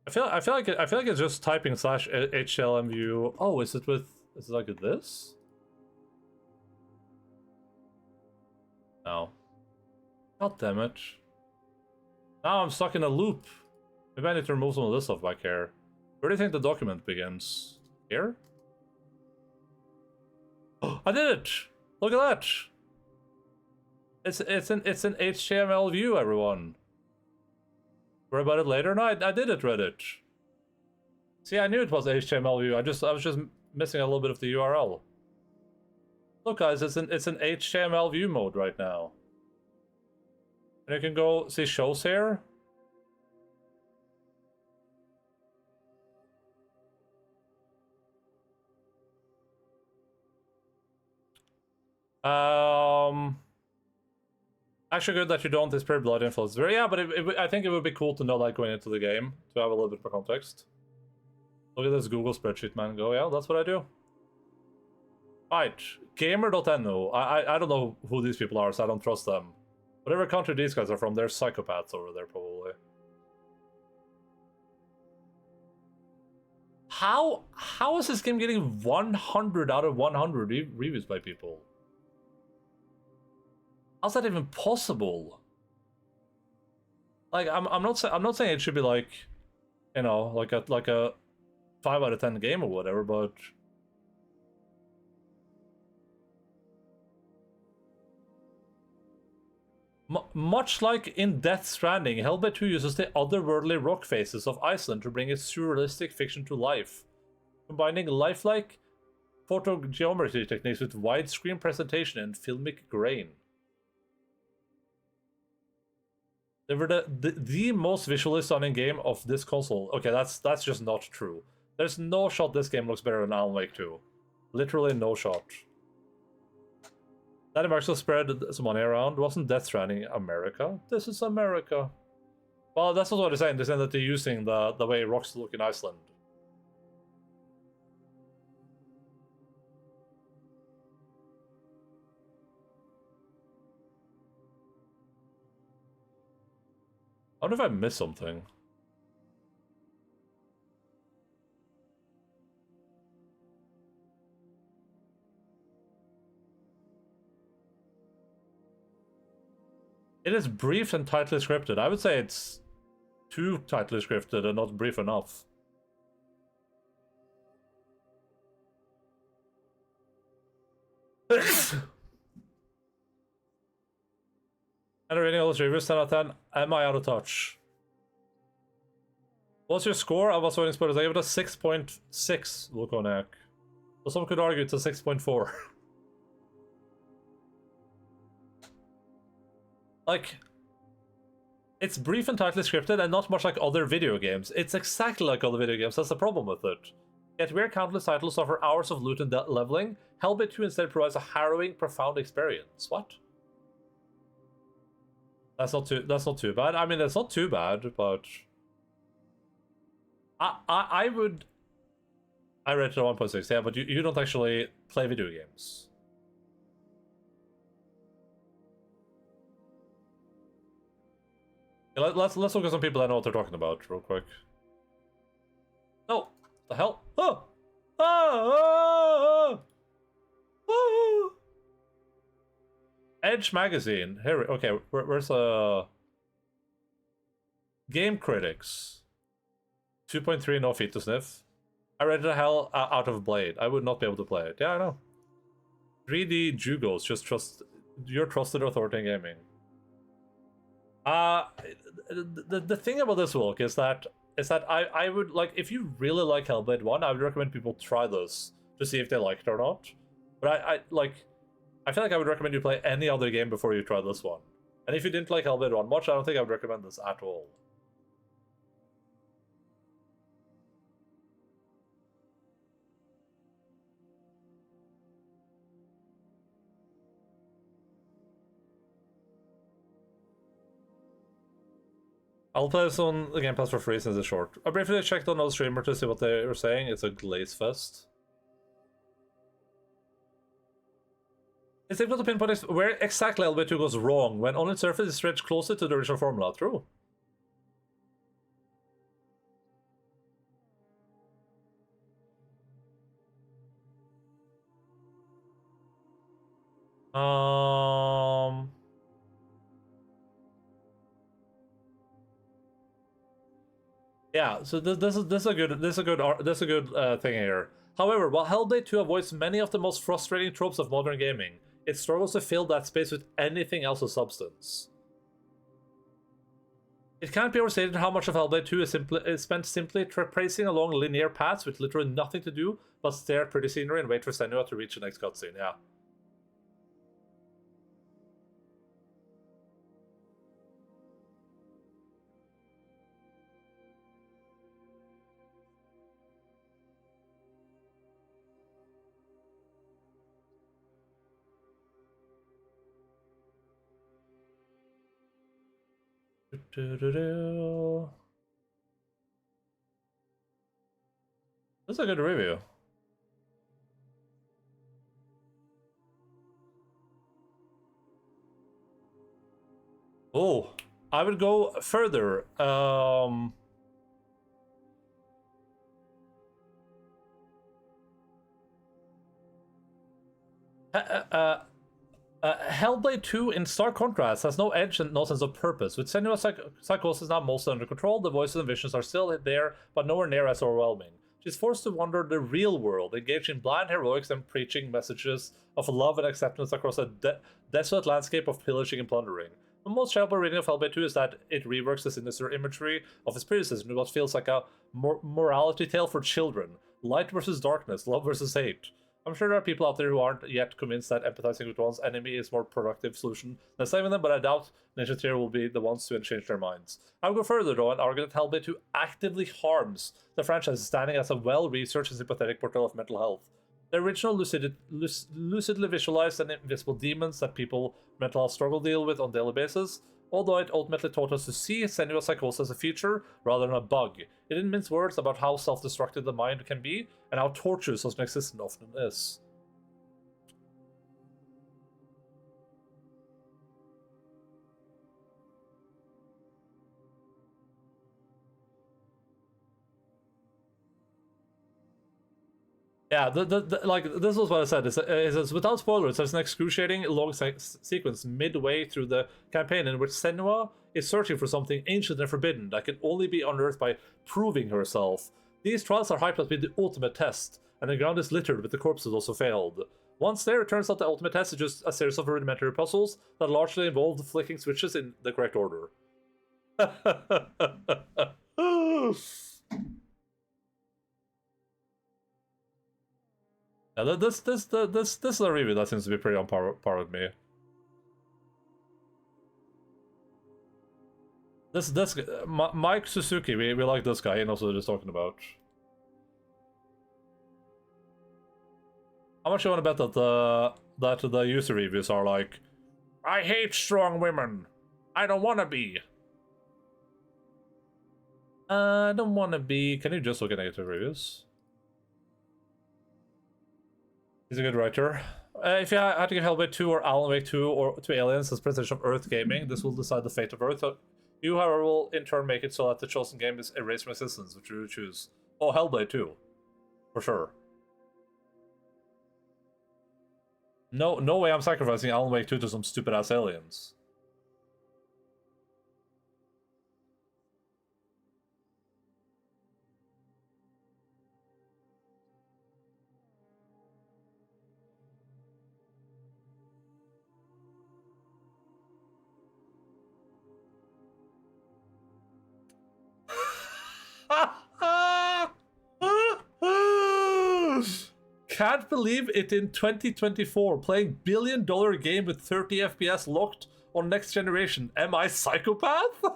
I feel like it's just typing /HTML view. Oh, is it like this? No. God damn it. Now I'm stuck in a loop. Maybe I need to remove some of this stuff back here. Where do you think the document begins? Here? I did it! Look at that! It's an HTML view, everyone. Worry about it later? No, I did it, Reddit. See, I knew it was HTML view. I was just missing a little bit of the URL. Look, guys, it's an HTML view mode right now. And you can go see shows here. Actually good that you don't display blood influence. Yeah, but I think it would be cool to know that going into the game, to have a little bit more context. Look at this Google spreadsheet, man. Go, yeah, that's what I do. Right, gamer.no. I don't know who these people are, so I don't trust them. Whatever country these guys are from, they're psychopaths over there, probably. How is this game getting 100 out of 100 reviews by people? How's that even possible? Like, I'm not saying it should be like, you know, like a 5 out of 10 game or whatever, but much like in Death Stranding, Hellblade 2 uses the otherworldly rock faces of Iceland to bring its surrealistic fiction to life, combining lifelike photogeometry techniques with widescreen presentation and filmic grain. They were the most visually stunning game of this console. Okay, that's just not true. There's no shot this game looks better than Alan Wake 2. Literally no shot. That actually spread some money around. Wasn't Death Stranding America? This is America. Well, that's not what they're saying. They're saying that they're using the way rocks look in Iceland. I wonder if I missed something. It is brief and tightly scripted. I would say it's too tightly scripted and not brief enough. And rating all those reviews, 10 out of 10. Am I out of touch? What's your score? I was waiting spoilers. I gave it a 6.6, Lukonak. So some could argue it's a 6.4. Like, it's brief and tightly scripted and not much like other video games. It's exactly like other video games. That's the problem with it. Yet where countless titles offer hours of loot and leveling, Hellblade 2 instead provides a harrowing, profound experience. What? That's not too bad. I mean, that's not too bad, but I would. I read it at 1.6, yeah, but you don't actually play video games. Let's look at some people that know what they're talking about real quick. No, the hell? Oh, oh, oh, oh. Edge magazine. Here, okay. Where's Game Critics? 2.3, no feet to sniff. I read the hell out of Blade. I would not be able to play it. Yeah, I know. 3D Jugos. Just trust your trusted authority in gaming. The thing about this, Wilk, is that I would like, if you really like Hellblade 1, I would recommend people try this to see if they like it or not. But I feel like I would recommend you play any other game before you try this one. And if you didn't like Hellblade 1 much, I don't think I would recommend this at all. I'll play this on the Game Pass for free since it's short. I briefly checked on another streamer to see what they were saying. It's a glaze fest. It's difficult to pinpoint where exactly Hellblade 2 goes wrong when on its surface it stretched closer to the original formula. True. Yeah, so this is a good thing here. However, while Hellblade 2 avoids many of the most frustrating tropes of modern gaming, it struggles to fill that space with anything else of substance. It can't be overstated how much of Hellblade 2 is spent simply tracing along linear paths with literally nothing to do but stare at pretty scenery and wait for Senua to reach the next cutscene. Yeah. That's a good review. Oh, I would go further. Hellblade 2, in stark contrast, has no edge and no sense of purpose. With Senua's psychosis now mostly under control, the voices and visions are still there, but nowhere near as overwhelming. She's forced to wander the real world, engaged in blind heroics and preaching messages of love and acceptance across a desolate landscape of pillaging and plundering. The most charitable reading of Hellblade 2 is that it reworks the sinister imagery of its predecessor in what feels like a morality tale for children. Light versus darkness, love versus hate. I'm sure there are people out there who aren't yet convinced that empathizing with one's enemy is a more productive solution than saving them, but I doubt Ninja Theory will be the ones to change their minds. I would go further though and argue that Hellblade 2 actively harms the franchise, standing as a well-researched and sympathetic portrayal of mental health. The original lucidly visualized and invisible demons that people with mental health struggle deal with on a daily basis, although it ultimately taught us to see Senua's psychosis as a feature rather than a bug. It didn't mince words about how self-destructive the mind can be and how torturous such an existence often is. Yeah, like this was what I said. Is without spoilers, there's an excruciating long sequence midway through the campaign in which Senua is searching for something ancient and forbidden that can only be unearthed by proving herself. These trials are hyped up to be the ultimate test, and the ground is littered with the corpses also failed. Once there, it turns out the ultimate test is just a series of rudimentary puzzles that largely involve flicking switches in the correct order. Yeah, this is a review that seems to be pretty on par with me. This Mike Suzuki, we like this guy. He knows what he's talking about. How much you want to bet that the user reviews are like, I hate strong women. I don't want to be. I don't want to be. Can you just look at negative reviews? He's a good writer. If you had to give Hellblade 2 or Alan Wake 2 or to Aliens as presentation of Earth gaming, this will decide the fate of Earth. You, however, will in turn make it so that the chosen game is erased from existence, which you choose. Oh, Hellblade 2. For sure. No way I'm sacrificing Alan Wake 2 to some stupid-ass aliens. Can't believe it in 2024, playing billion-dollar game with 30 FPS locked on next generation. Am I psychopath? If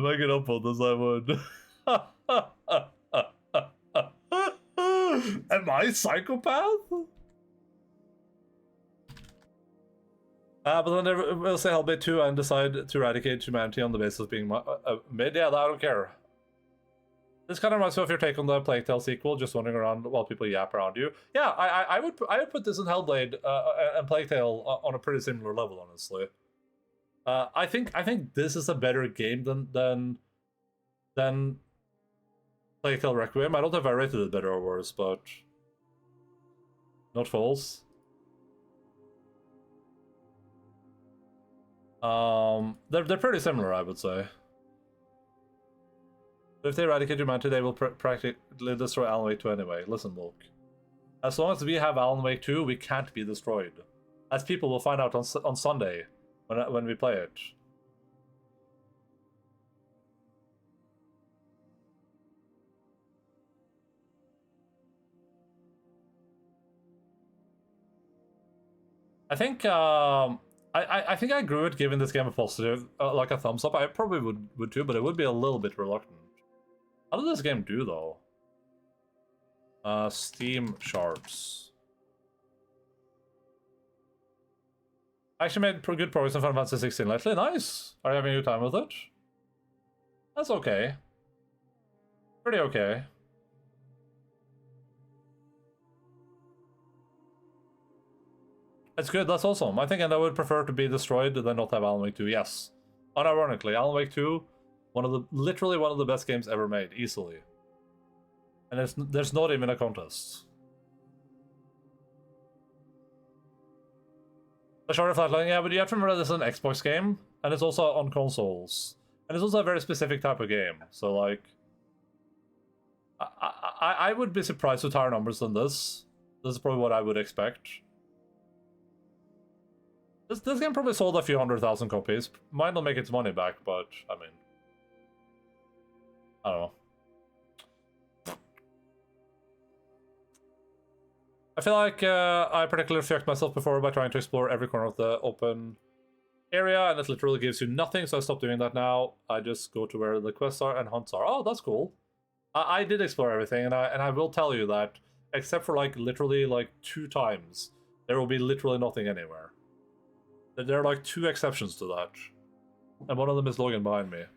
I get up on this, I would. Am I psychopath? But then we'll say Hellblade 2 and decide to eradicate humanity on the basis of being mid. Yeah, I don't care. This kind of reminds me of your take on the Plague Tale sequel, just wandering around while people yap around you. Yeah, I would put this in Hellblade and Plague Tale on a pretty similar level, honestly. I think this is a better game than Plague Tale Requiem. I don't know if I rated it better or worse, but not false. They're pretty similar, I would say. But if they eradicate humanity, they will practically destroy Alan Wake 2 anyway. Listen, Volk. As long as we have Alan Wake 2, we can't be destroyed. As people will find out on Sunday when we play it. I think I think I agree with giving this game a positive, like a thumbs up. I probably would too, but it would be a little bit reluctant. How did this game do though? Steam shards. I actually made pretty good progress in Final Fantasy 16 lately. Nice. Are you having a good time with it? That's okay. Pretty okay. It's good, that's awesome. I think I would prefer to be destroyed than not have Alan Wake 2, yes. Unironically, Alan Wake 2, literally one of the best games ever made, easily. And there's not even a contest. The Shard of Flatline, yeah, but you have to remember this is an Xbox game, and it's also on consoles. And it's also a very specific type of game, so like... I would be surprised with higher numbers than this. This is probably what I would expect. This game probably sold a few 100,000 copies. Might not make its money back, but, I mean... I don't know. I feel like I particularly fucked myself before by trying to explore every corner of the open area, and it literally gives you nothing, so I stopped doing that now. I just go to where the quests are and hunts are. Oh, that's cool. I did explore everything, and I will tell you that, except for, like, literally, like, 2 times, there will be literally nothing anywhere. There are like 2 exceptions to that. And one of them is Logan behind me. It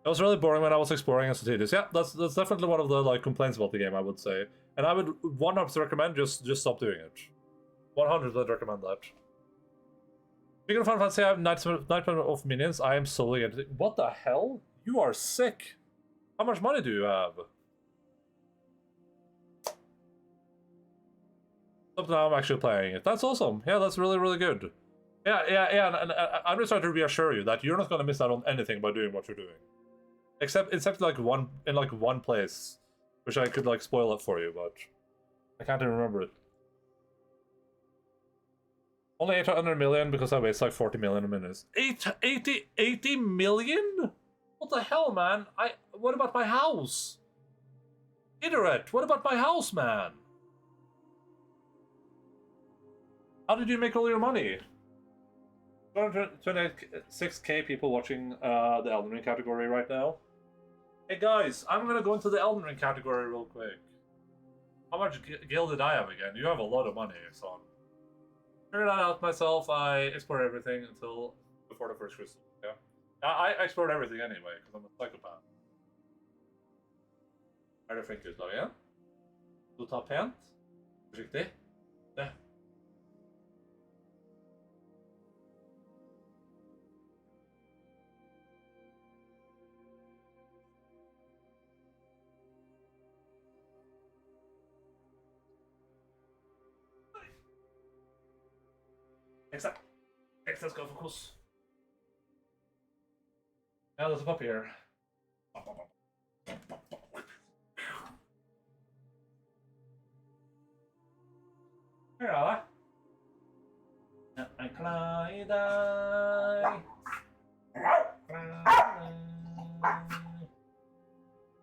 was really boring when I was exploring as a Yeah, that's definitely one of the like complaints about the game, I would say. And I would 100% recommend just stop doing it. 100% recommend that. Speaking of Final Fantasy, I have Nightmare of Minions. I am solely into it. What the hell? You are sick. How much money do you have? Up now I'm actually playing it. That's awesome. Yeah, that's really, really good. Yeah, and I'm just trying to reassure you that you're not going to miss out on anything by doing what you're doing. Except like one place, which I could like spoil it for you, but I can't even remember it. Only 800 million because I waste like 40 million a minute. 80 million? What the hell, man? What about my house? Iterate, what about my house, man? How did you make all your money? 226k people watching the Elden Ring category right now. Hey guys, I'm gonna go into the Elden Ring category real quick. How much gil did I have again? You have a lot of money, son. Figured that out myself. I explored everything until before the first crystal. Yeah, I explored everything anyway because I'm a psychopath. Är det fint ut, ja? Du tar pent. Försiktig. Det. Exakt. Extra ska fokus. Ja, det är papper. Här är det. Jag klarar dig.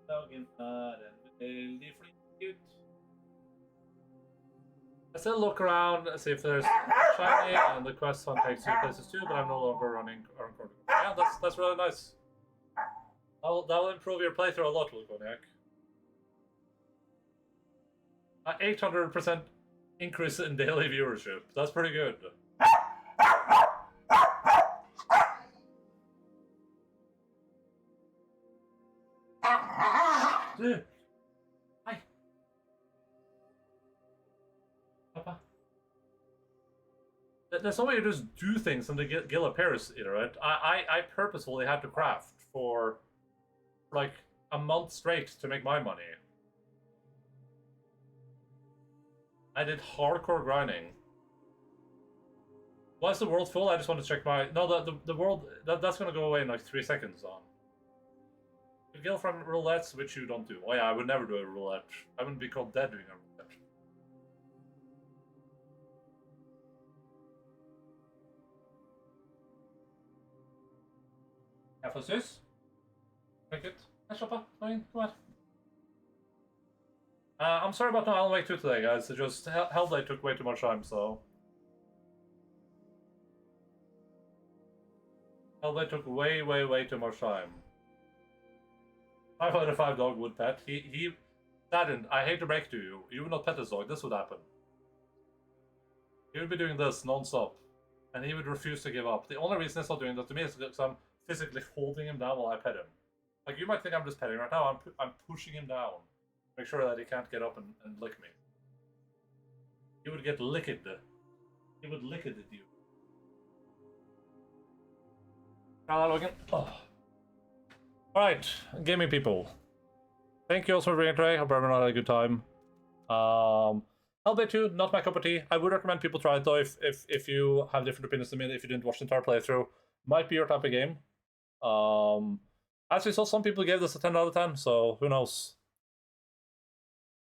Dagen är en väldigt flickigt. I still look around and see if there's shiny, and the quest hunt takes 2 places too, but I'm no longer running. Yeah, that's really nice. That'll improve your playthrough a lot, Lukoniak. 800% increase in daily viewership. That's pretty good. Hi. Papa. There's no way to just do things in the Guild of Paris, right? I purposefully had to craft for like a month straight to make my money. I did hardcore grinding. Why is the world full? I just want to check my... No, the world... That's going to go away in like 3 seconds on. You kill from roulettes, which you don't do. Oh yeah, I would never do a roulette. I wouldn't be called dead doing a roulette. Half of this. Drink it. Come on. I'm sorry about no Alan Wake 2 today, guys. It just... Hellblade took way too much time, so... Hellblade took way too much time. 5 out of 5 dog would pet. He saddened. I hate to break to you. You would not pet this dog. This would happen. He would be doing this non-stop. And he would refuse to give up. The only reason he's not doing that to me is because I'm physically holding him down while I pet him. Like, you might think I'm just petting right now. I'm pushing him down. Make sure that he can't get up and lick me. He would get licked. He would lick it at you. Hello again. Oh. Alright, gaming people. Thank you also for being today. Hope everyone had a good time. Hellblade 2, not my cup of tea. I would recommend people try it though if you have different opinions than me, if you didn't watch the entire playthrough. Might be your type of game. As we saw, some people gave this a 10 out of 10, so who knows.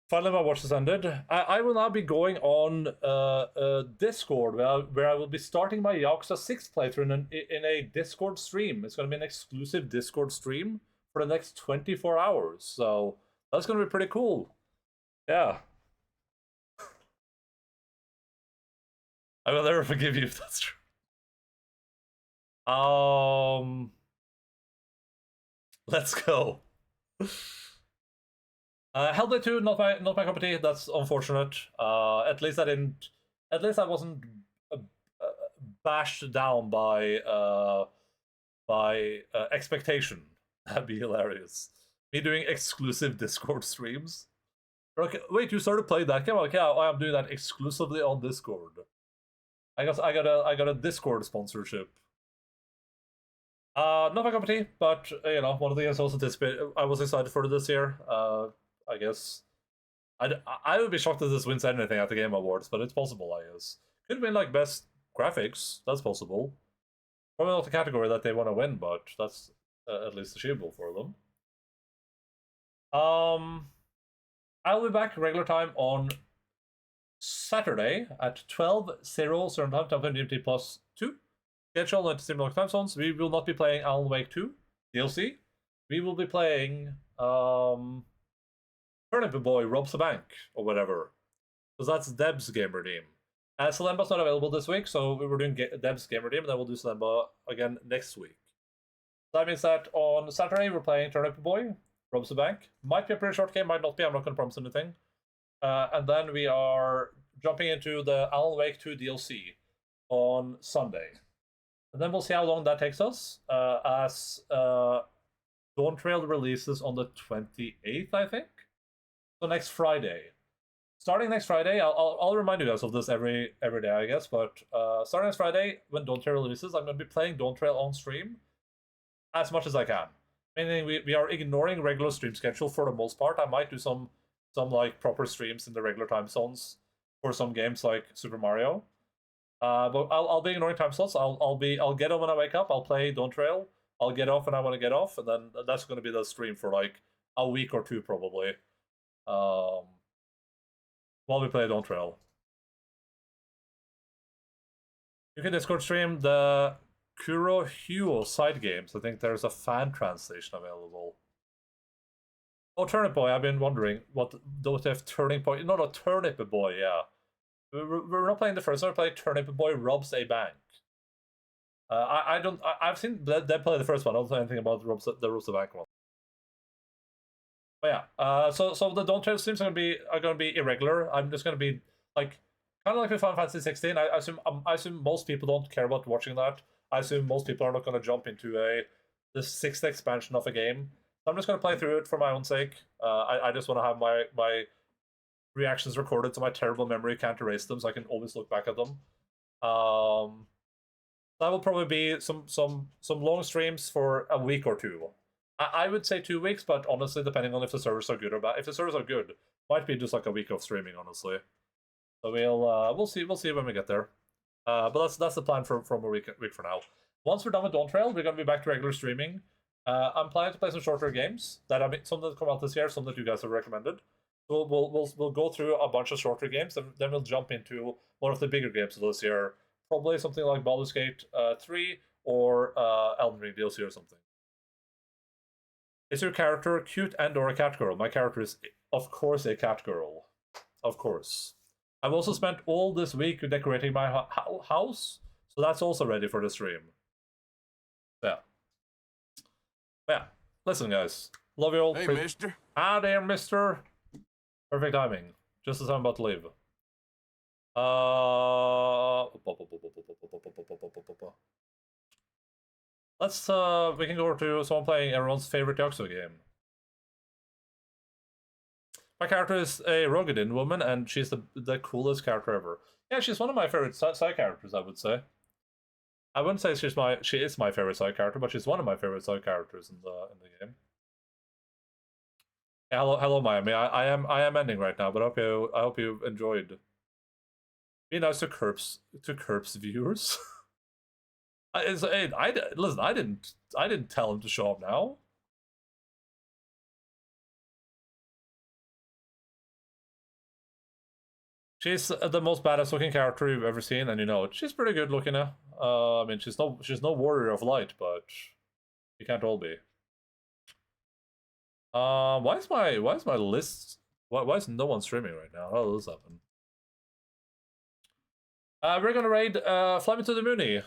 Finally, my watch has ended. I will now be going on Discord, where I will be starting my Yakuza 6 playthrough in a Discord stream. It's going to be an exclusive Discord stream for the next 24 hours. So that's going to be pretty cool. Yeah. I will never forgive you if that's true. Let's go. Hellblade 2, not my cup of tea. That's unfortunate. At least I wasn't bashed down by expectation. That'd be hilarious. Me doing exclusive Discord streams. Okay, wait, you started playing that game? Okay, I'm doing that exclusively on Discord. I got a Discord sponsorship. Not my cup of tea, but you know, one of the things I was excited for this year. I guess I would be shocked if this wins anything at the Game Awards, but it's possible, I guess. Could win like best graphics. That's possible. Probably not the category that they want to win, but that's at least achievable for them. I'll be back regular time on Saturday at 12:00 Certain Time, 10 GMT plus 2. Schedule at similar time zones. We will not be playing Alan Wake 2 DLC. We will be playing Turnip Boy Robs a Bank or whatever, because that's Deb's game redeem. Salemba's not available this week, so we were doing Deb's game redeem, and then we'll do Salemba again next week. That means that on Saturday we're playing Turnip Boy Robs a Bank. Might be a pretty short game, might not be. I'm not going to promise anything. And then we are jumping into the Alan Wake 2 DLC on Sunday. And then we'll see how long that takes us, as Dawn Trail releases on the 28th, I think. So next Friday. Starting next Friday, I'll remind you guys of this every day, I guess, but starting next Friday, when Dawn Trail releases, I'm going to be playing Dawn Trail on stream as much as I can. Meaning we are ignoring regular stream schedule for the most part. I might do some like proper streams in the regular time zones for some games like Super Mario. But I'll be ignoring time slots. I'll get up when I wake up. I'll play Dawn Trail. I'll get off when I want to get off, and then that's going to be the stream for like a week or two probably. While we play Dawn Trail. You can Discord stream the Kurohyuo side games. I think there's a fan translation available. Oh, Turnip Boy, I've been wondering what those have Turning Point. Not a Turnip Boy, yeah. We're not playing the first one, we're playing Turnip Boy Robs a Bank. I've seen Deb play the first one. I don't know anything about the Robs a Bank one. But yeah, so the Dawn Trail streams are gonna be irregular. I'm just gonna be like kind of like with Final Fantasy 16. I assume most people don't care about watching that. I assume most people are not gonna jump into the 6th expansion of a game. So I'm just gonna play through it for my own sake. I just want to have my reactions recorded, so my terrible memory can't erase them, so I can always look back at them. That will probably be some long streams for a week or two. I would say 2 weeks, but honestly, depending on if the servers are good or bad. If the servers are good, might be just like a week of streaming, honestly. So we'll see when we get there. But that's the plan from a week for now. Once we're done with Dawn Trail, we're gonna be back to regular streaming. I'm planning to play some shorter games some that come out this year, some that you guys have recommended. So we'll go through a bunch of shorter games, and then we'll jump into one of the bigger games of this year. Probably something like Baldur's Gate 3 or Elden Ring DLC or something. Is your character cute and/or a cat girl? My character is, of course, a cat girl. Of course. I've also spent all this week decorating my house, so that's also ready for the stream. Yeah. Yeah. Listen, guys. Love you all. Hey, mister. Ah, there, mister. Perfect timing. Just as I'm about to leave. Let's, we can go to someone playing everyone's favorite Yakuza game. My character is a Rogadin woman, and she's the coolest character ever. Yeah, she's one of my favorite side characters, I would say. I wouldn't say she is my favorite side character, but she's one of my favorite side characters in the game. Yeah, hello, Miami. I am ending right now, but I hope you enjoyed. Be nice to Kerp's viewers. Listen, I didn't tell him to show up now. She's the most badass looking character you've ever seen, and you know she's pretty good looking. I mean, she's no warrior of light, but you can't all be. Why is my list? Why is no one streaming right now? How does this happen? We're gonna raid Fly Me to the Moony.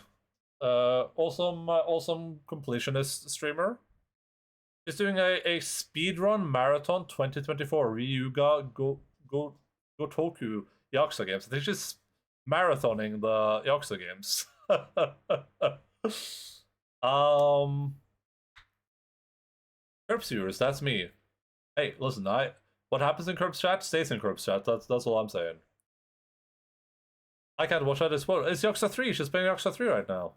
Awesome completionist streamer. He's doing a speedrun marathon 2024 Ryuga Gotoku Yakuza games. They're just marathoning the Yakuza games. Curbs viewers, that's me. Hey, listen, what happens in Curbs chat stays in Curbs chat. That's all I'm saying. I can't watch that as well. It's Yakuza 3. She's playing Yakuza 3 right now.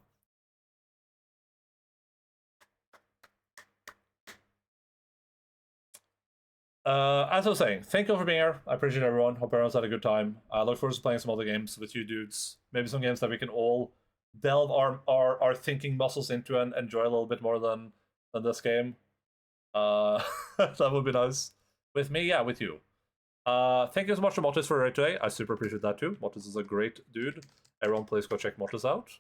As I was saying, thank you for being here. I appreciate everyone. Hope everyone's had a good time. I look forward to playing some other games with you dudes. Maybe some games that we can all delve our thinking muscles into and enjoy a little bit more than this game. That would be nice. With me, yeah, with you. Thank you so much to Mortis for raid today. I super appreciate that too. Mortis is a great dude. Everyone, please go check Mortis out.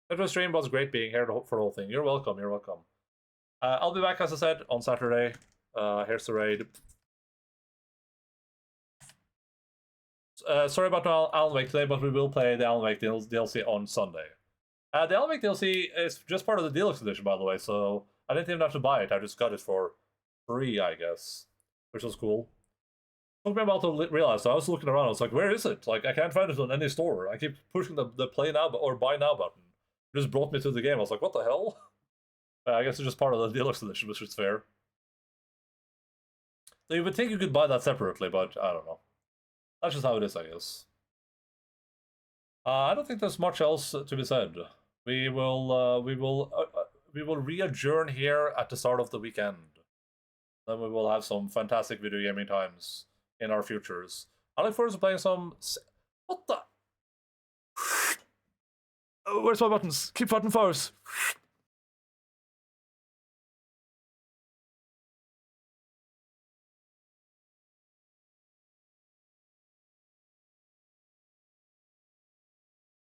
The stream was great being here for the whole thing. You're welcome. You're welcome. I'll be back, as I said, on Saturday. Here's the raid. Sorry about Alan Wake today, but we will play the Alan Wake DLC on Sunday. The Alan Wake DLC is just part of the Deluxe Edition, by the way, so I didn't even have to buy it. I just got it for free, I guess, which was cool. Took me a while to realize. So I was looking around. I was like, "Where is it? Like, I can't find it on any store." I keep pushing the play now or buy now button. It just brought me to the game. I was like, "What the hell?" I guess it's just part of the Deluxe Edition, which is fair. So you would think you could buy that separately, but I don't know. That's just how it is, I guess. I don't think there's much else to be said. We will re-adjourn here at the start of the weekend. Then we will have some fantastic video gaming times in our futures. I look forward to playing some. What the? Where's my buttons? Keep button force.